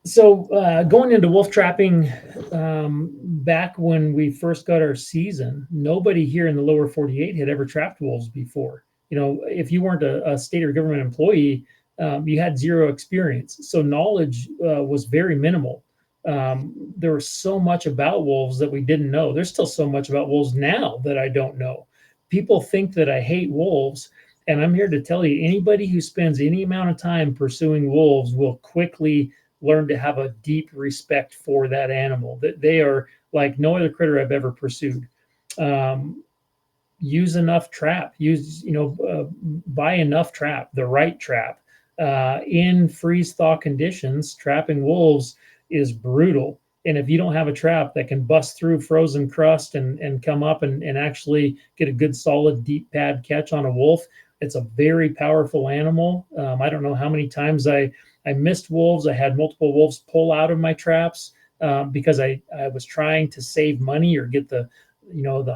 So going into wolf trapping, back when we first got our season, nobody here in the lower 48 had ever trapped wolves before. If you weren't a state or government employee, you had zero experience. So knowledge was very minimal. There was so much about wolves that we didn't know. There's still so much about wolves now that I don't know. People think that I hate wolves, and I'm here to tell you, anybody who spends any amount of time pursuing wolves will quickly learn to have a deep respect for that animal. That they are like no other critter I've ever pursued. Use enough trap. Buy enough trap, the right trap. In freeze-thaw conditions, trapping wolves is brutal. And if you don't have a trap that can bust through frozen crust and come up and actually get a good solid deep pad catch on a wolf, it's a very powerful animal. I don't know how many times I I missed wolves. I had multiple wolves pull out of my traps because I was trying to save money or get the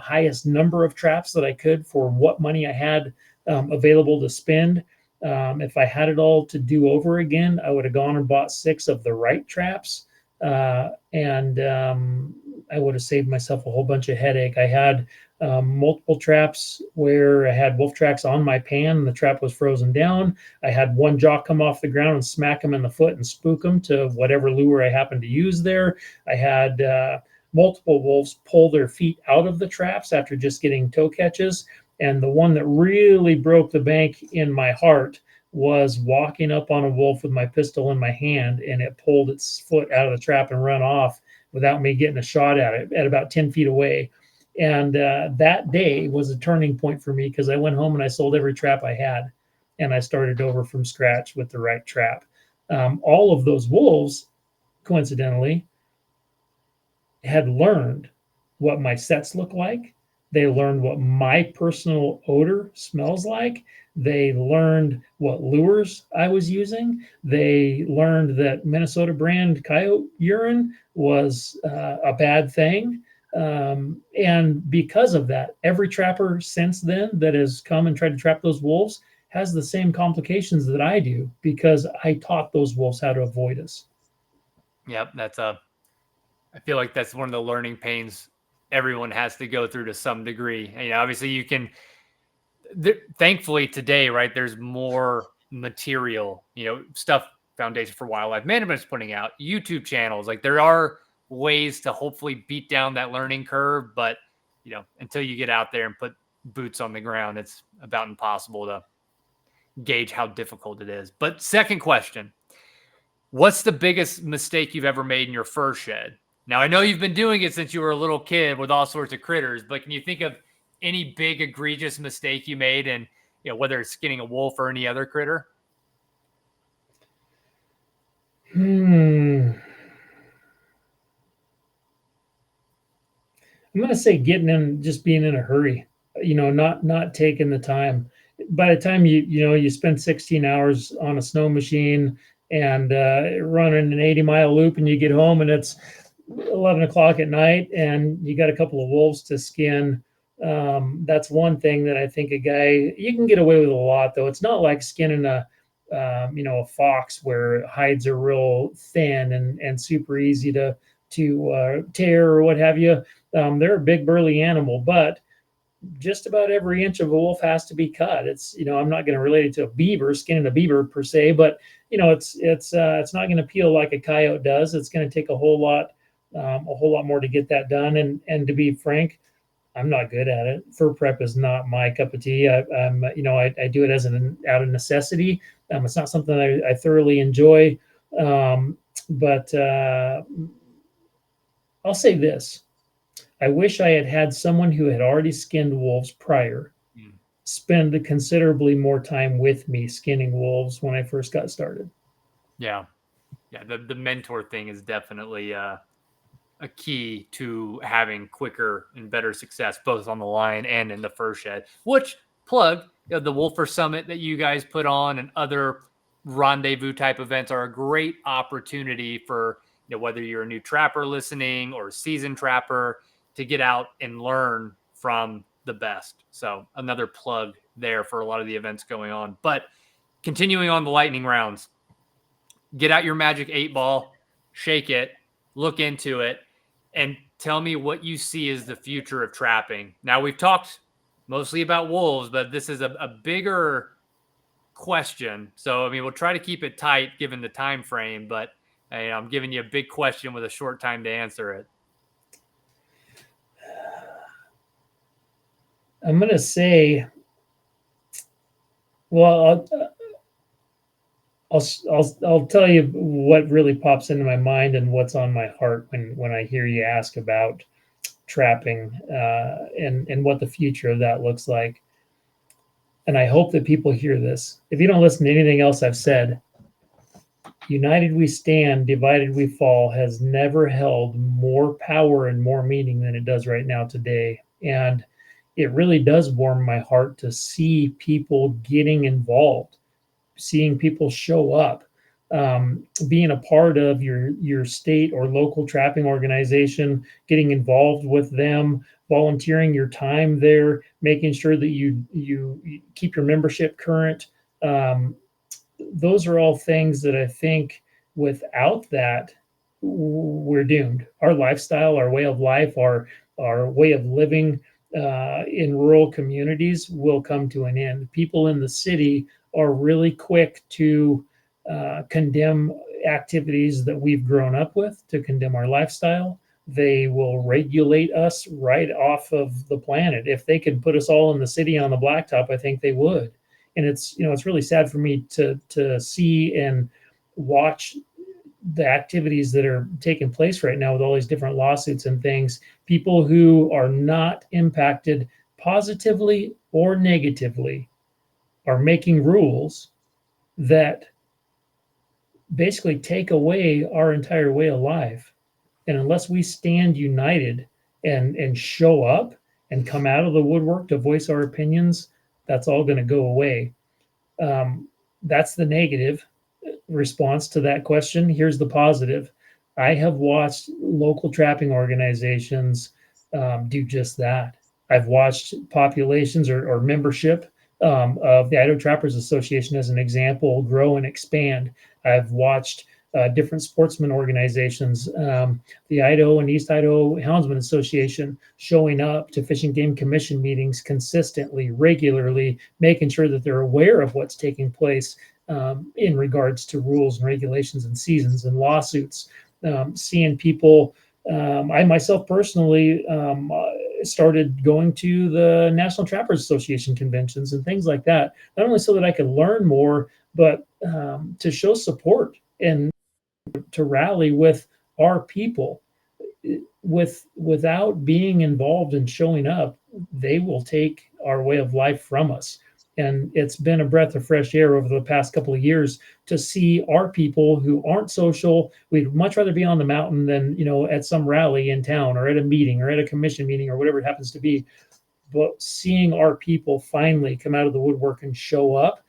highest number of traps that I could for what money I had available to spend. If I had it all to do over again, I would have gone and bought 6 of the right traps, and I would have saved myself a whole bunch of headache. I had multiple traps where I had wolf tracks on my pan and the trap was frozen down. I had one jaw come off the ground and smack them in the foot and spook them to whatever lure I happened to use there. I had multiple wolves pull their feet out of the traps after just getting toe catches. And the one that really broke the bank in my heart was walking up on a wolf with my pistol in my hand, and it pulled its foot out of the trap and run off without me getting a shot at it at about 10 feet away. And that day was a turning point for me because I went home and I sold every trap I had, and I started over from scratch with the right trap. All of those wolves, coincidentally, had learned what my sets look like. They learned what my personal odor smells like. They learned what lures I was using. They learned that Minnesota brand coyote urine was a bad thing. And because of that, every trapper since then that has come and tried to trap those wolves has the same complications that I do because I taught those wolves how to avoid us. Yep, I feel like that's one of the learning pains everyone has to go through to some degree. And, obviously you can, thankfully today, right, there's more material, stuff Foundation for Wildlife Management is putting out, YouTube channels. Like there are ways to hopefully beat down that learning curve, but until you get out there and put boots on the ground, it's about impossible to gauge how difficult it is. But second question, what's the biggest mistake you've ever made in your fur shed? Now, I know you've been doing it since you were a little kid with all sorts of critters, but can you think of any big egregious mistake you made in, whether it's skinning a wolf or any other critter? I'm going to say just being in a hurry, not taking the time. By the time you spend 16 hours on a snow machine and running an 80-mile loop, and you get home and it's 11 o'clock at night and you got a couple of wolves to skin. That's one thing that I think you can get away with a lot, though. It's not like skinning a fox where hides are real thin and super easy to tear or what have you. They're a big burly animal, but just about every inch of a wolf has to be cut. It's, I'm not going to relate it to a beaver, skinning a beaver per se, but it's not going to peel like a coyote does. It's going to take a whole lot more to get that done. And to be frank, I'm not good at it. Fur prep is not my cup of tea. I do it out of necessity. It's not something I thoroughly enjoy. But I'll say this. I wish I had someone who had already skinned wolves prior spend considerably more time with me skinning wolves when I first got started. Yeah. The mentor thing is definitely a key to having quicker and better success, both on the line and in the fur shed. Which plug, the Wolfer Summit that you guys put on and other rendezvous type events are a great opportunity for whether you're a new trapper listening or a seasoned trapper to get out and learn from the best. So another plug there for a lot of the events going on. But continuing on the lightning rounds, get out your magic 8-ball, shake it, look into it, and tell me what you see as the future of trapping. Now, we've talked mostly about wolves, but this is a bigger question. So, we'll try to keep it tight given the time frame, but I'm giving you a big question with a short time to answer it. I'm going to say, well, I'll tell you what really pops into my mind and what's on my heart when I hear you ask about trapping and what the future of that looks like. And I hope that people hear this. If you don't listen to anything else I've said, united we stand, divided we fall has never held more power and more meaning than it does right now today. And it really does warm my heart to see people getting involved, seeing people show up. being a part of your state or local trapping organization, getting involved with them, volunteering your time there, making sure that you keep your membership current. Those are all things that I think without that, we're doomed. Our lifestyle, our way of life, our way of living in rural communities will come to an end. People in the city are really quick to condemn activities that we've grown up with, to condemn our lifestyle. They will regulate us right off of the planet. If they could put us all in the city on the blacktop, I think they would. And it's really sad for me to see and watch the activities that are taking place right now with all these different lawsuits and things. People who are not impacted positively or negatively are making rules that basically take away our entire way of life. And unless we stand united and show up and come out of the woodwork to voice our opinions, that's all going to go away. That's the negative response to that question. Here's the positive. I have watched local trapping organizations do just that. I've watched populations or membership of the Idaho Trappers Association, as an example, grow and expand. I've watched different sportsman organizations, the Idaho and East Idaho Houndsman Association, showing up to Fish and Game Commission meetings consistently, regularly, making sure that they're aware of what's taking place in regards to rules and regulations and seasons and lawsuits. Seeing people, I myself personally started going to the National Trappers Association conventions and things like that, not only so that I could learn more, but to show support and to rally with our people. Without being involved and showing up, they will take our way of life from us. And it's been a breath of fresh air over the past couple of years to see our people who aren't social. We'd much rather be on the mountain than, at some rally in town or at a meeting or at a commission meeting or whatever it happens to be. But seeing our people finally come out of the woodwork and show up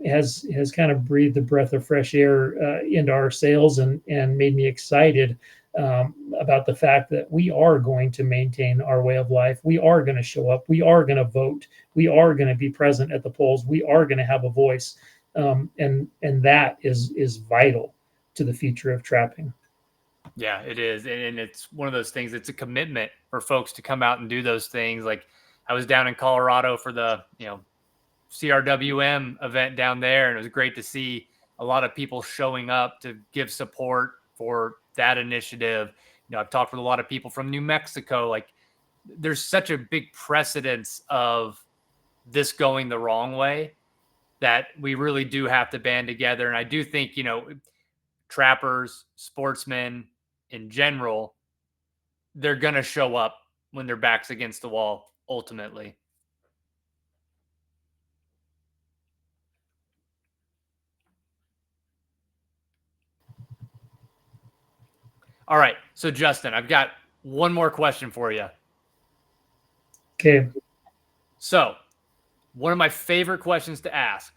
has kind of breathed a breath of fresh air into our sails and made me excited about the fact that we are going to maintain our way of life. We are going to show up. We are going to vote. We are going to be present at the polls. We are going to have a voice. And that is vital to the future of trapping. Yeah, it is. And it's one of those things, it's a commitment for folks to come out and do those things. Like I was down in Colorado for the, CRWM event down there, and it was great to see a lot of people showing up to give support for that initiative. I've talked with a lot of people from New Mexico. Like there's such a big precedence of this going the wrong way that we really do have to band together. And I do think, trappers, sportsmen in general, they're going to show up when their back's against the wall ultimately. All right. So Justin, I've got one more question for you. Okay. So one of my favorite questions to ask: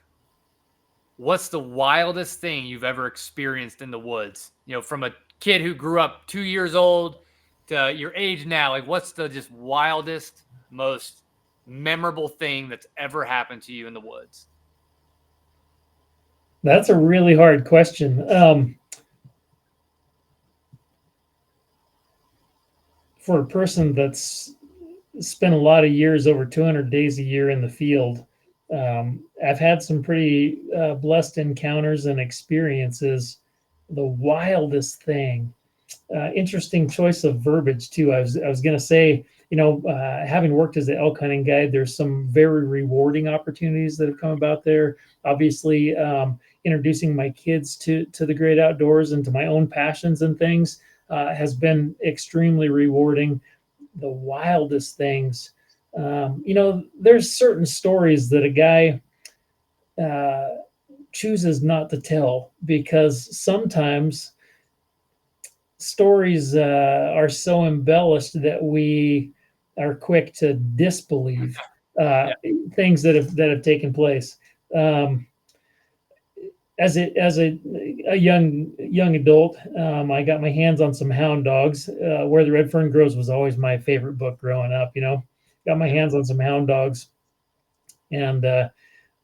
what's the wildest thing you've ever experienced in the woods? From a kid who grew up 2 years old to your age now, like what's the just wildest, most memorable thing that's ever happened to you in the woods? That's a really hard question. For a person that's spent a lot of years, over 200 days a year in the field, I've had some pretty blessed encounters and experiences. The wildest thing, interesting choice of verbiage too. I was going to say, having worked as an elk hunting guide, there's some very rewarding opportunities that have come about there. Obviously, introducing my kids to the great outdoors and to my own passions and things has been extremely rewarding. The wildest things, there's certain stories that a guy chooses not to tell because sometimes stories are so embellished that we are quick to disbelieve things that have taken place. as a young adult, I got my hands on some hound dogs. Where the Red Fern Grows was always my favorite book growing up. Got my hands on some hound dogs, and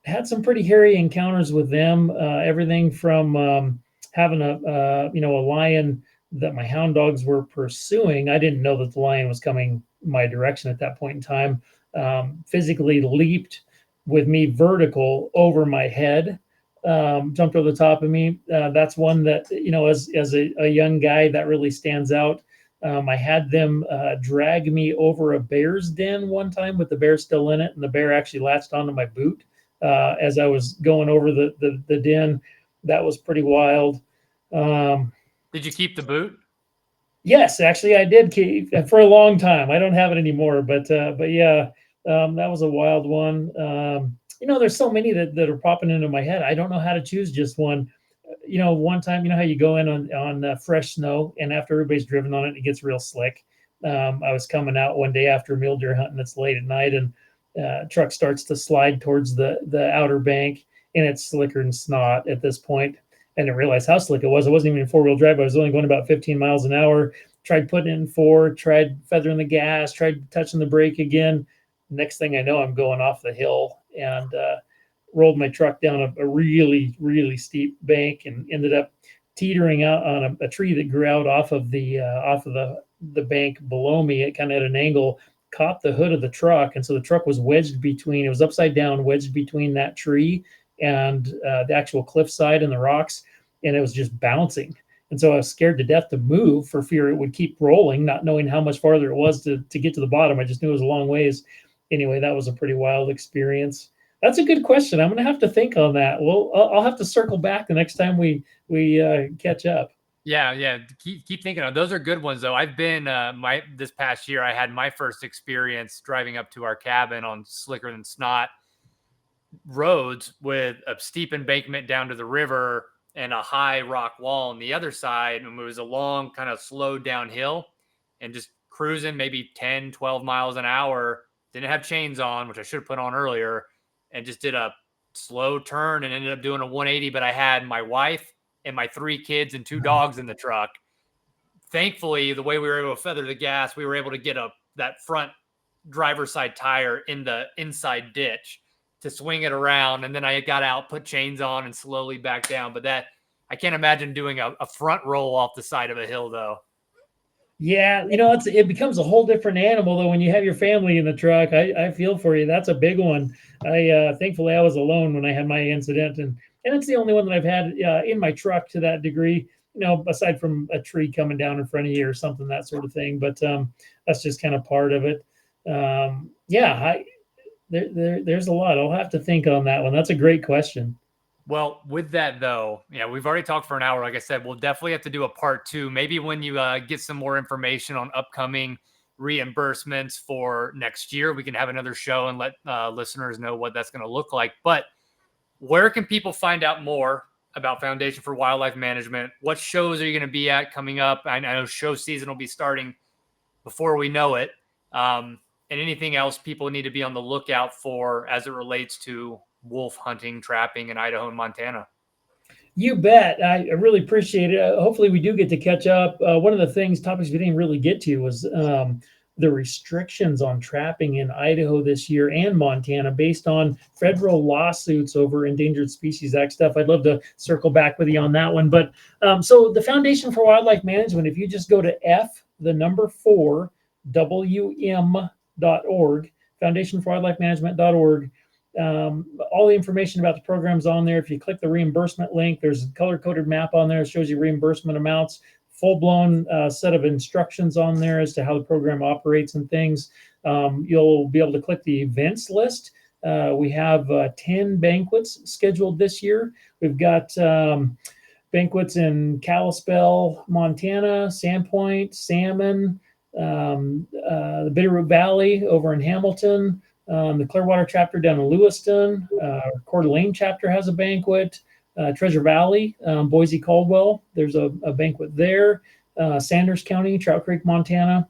had some pretty hairy encounters with them. Everything from having a lion that my hound dogs were pursuing. I didn't know that the lion was coming my direction at that point in time. Physically leaped with me vertical over my head, jumped over the top of me. That's one that, as a young guy, that really stands out. I had them drag me over a bear's den one time with the bear still in it, and the bear actually latched onto my boot as I was going over the den. That was pretty wild. Did you keep the boot? Yes, actually, I did keep for a long time. I don't have it anymore, but yeah, that was a wild one. There's so many that are popping into my head. I don't know how to choose just one. One time, how you go in on fresh snow, and after everybody's driven on it, it gets real slick. I was coming out one day after mule deer hunting. It's late at night, and truck starts to slide towards the outer bank, and it's slicker than snot at this point. I didn't realize how slick it was. It wasn't even in four-wheel drive. I was only going about 15 miles an hour. Tried putting it in four, tried feathering the gas, tried touching the brake again. Next thing I know, I'm going off the hill and rolled my truck down a really, really steep bank and ended up teetering out on a tree that grew out off of the bank below me. It kind of at an angle, caught the hood of the truck, and so the truck was wedged between. It was upside down, wedged between that tree and the actual cliffside and the rocks, and it was just bouncing. And so I was scared to death to move for fear it would keep rolling, not knowing how much farther it was to get to the bottom. I just knew it was a long ways. Anyway, that was a pretty wild experience. That's a good question. I'm going to have to think on that. Well, I'll have to circle back the next time we catch up. Yeah. Keep thinking of those. Are good ones though. I've been this past year. I had my first experience driving up to our cabin on slicker than snot roads with a steep embankment down to the river and a high rock wall on the other side. And it was a long kind of slow downhill and just cruising maybe 10, 12 miles an hour. Didn't have chains on, which I should have put on earlier, and just did a slow turn and ended up doing a 180. But I had my wife and my 3 kids and 2 dogs in the truck. Thankfully, the way we were able to feather the gas, we were able to get that front driver's side tire in the inside ditch to swing it around. And then I got out, put chains on, and slowly back down. But that, I can't imagine doing a front roll off the side of a hill though. Yeah, it becomes a whole different animal though when you have your family in the truck. I feel for you. That's a big one. Thankfully I was alone when I had my incident, and it's the only one that I've had in my truck to that degree. Aside from a tree coming down in front of you or something, that sort of thing. But that's just kind of part of it. There's a lot. I'll have to think on that one. That's a great question. Well, with that though, we've already talked for an hour. Like I said, we'll definitely have to do a part 2. Maybe when you get some more information on upcoming reimbursements for next year, we can have another show and let listeners know what that's going to look like. But where can people find out more about Foundation for Wildlife Management? What shows are you going to be at coming up? I know show season will be starting before we know it. And anything else people need to be on the lookout for as it relates to wolf hunting, trapping in Idaho and Montana. You bet. I really appreciate it. Hopefully we do get to catch up. One of the topics we didn't really get to was the restrictions on trapping in Idaho this year and Montana based on federal lawsuits over Endangered Species Act stuff. I'd love to circle back with you on that one. But so the Foundation for Wildlife Management, if you just go to FThe4WM.org, foundationforwildlifemanagement.org, all the information about the program's on there. If you click the reimbursement link, there's a color-coded map on there that shows you reimbursement amounts, full-blown set of instructions on there as to how the program operates and things. You'll be able to click the events list. We have 10 banquets scheduled this year. We've got banquets in Kalispell, Montana, Sandpoint, Salmon, the Bitterroot Valley over in Hamilton, the Clearwater chapter down in Lewiston, Coeur d'Alene chapter has a banquet, Treasure Valley, Boise Caldwell, there's a banquet there, Sanders County, Trout Creek, Montana,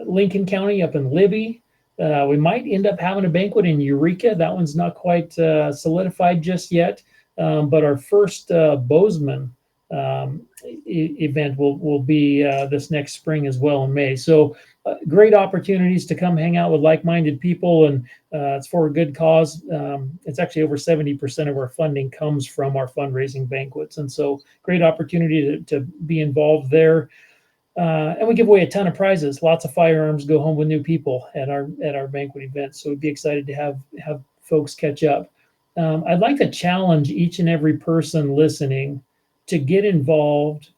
Lincoln County up in Libby, We might end up having a banquet in Eureka. That one's not quite solidified just yet. But our first Bozeman event will be this next spring as well in May. So great opportunities to come hang out with like-minded people, and it's for a good cause. It's actually over 70% of our funding comes from our fundraising banquets, and so great opportunity to be involved there. And we give away a ton of prizes. Lots of firearms go home with new people at our banquet events. So we'd be excited to have folks catch up. I'd like to challenge each and every person listening to get involved.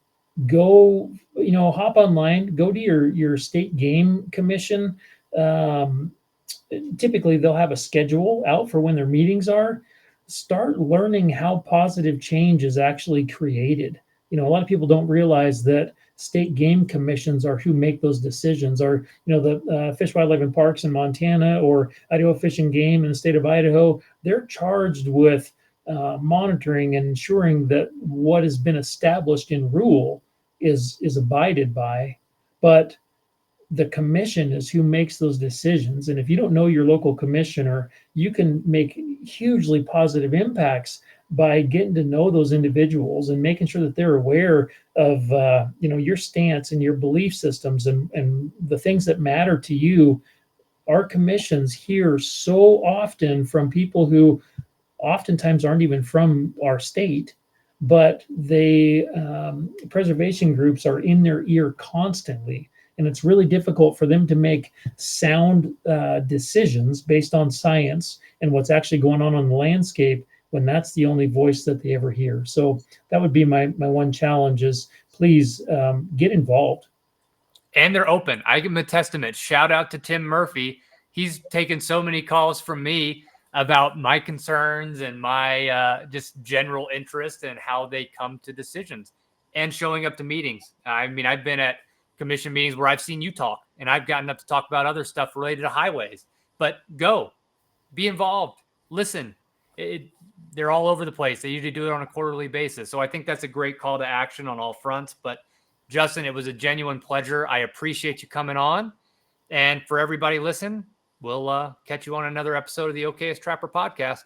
Go, hop online. Go to your state game commission. Typically, they'll have a schedule out for when their meetings are. Start learning how positive change is actually created. A lot of people don't realize that state game commissions are who make those decisions. Or the Fish, Wildlife, and Parks in Montana, or Idaho Fish and Game in the state of Idaho. They're charged with monitoring and ensuring that what has been established in rule is abided by. But the commission is who makes those decisions. And if you don't know your local commissioner, you can make hugely positive impacts by getting to know those individuals and making sure that they're aware of your stance and your belief systems and the things that matter to you. Our commissions hear so often from people who oftentimes aren't even from our state, but preservation groups are in their ear constantly. And it's really difficult for them to make sound decisions based on science and what's actually going on the landscape when that's the only voice that they ever hear. So that would be my one challenge is please get involved. And they're open. I give them a testament. Shout out to Tim Murphy. He's taken so many calls from me about my concerns and my just general interest in how they come to decisions and showing up to meetings. I mean, I've been at commission meetings where I've seen you talk, and I've gotten up to talk about other stuff related to highways. But go, be involved, listen. They're all over the place. They usually do it on a quarterly basis. So I think that's a great call to action on all fronts. But Justin, it was a genuine pleasure. I appreciate you coming on. And for everybody listening, we'll catch you on another episode of the Okayest Trapper podcast.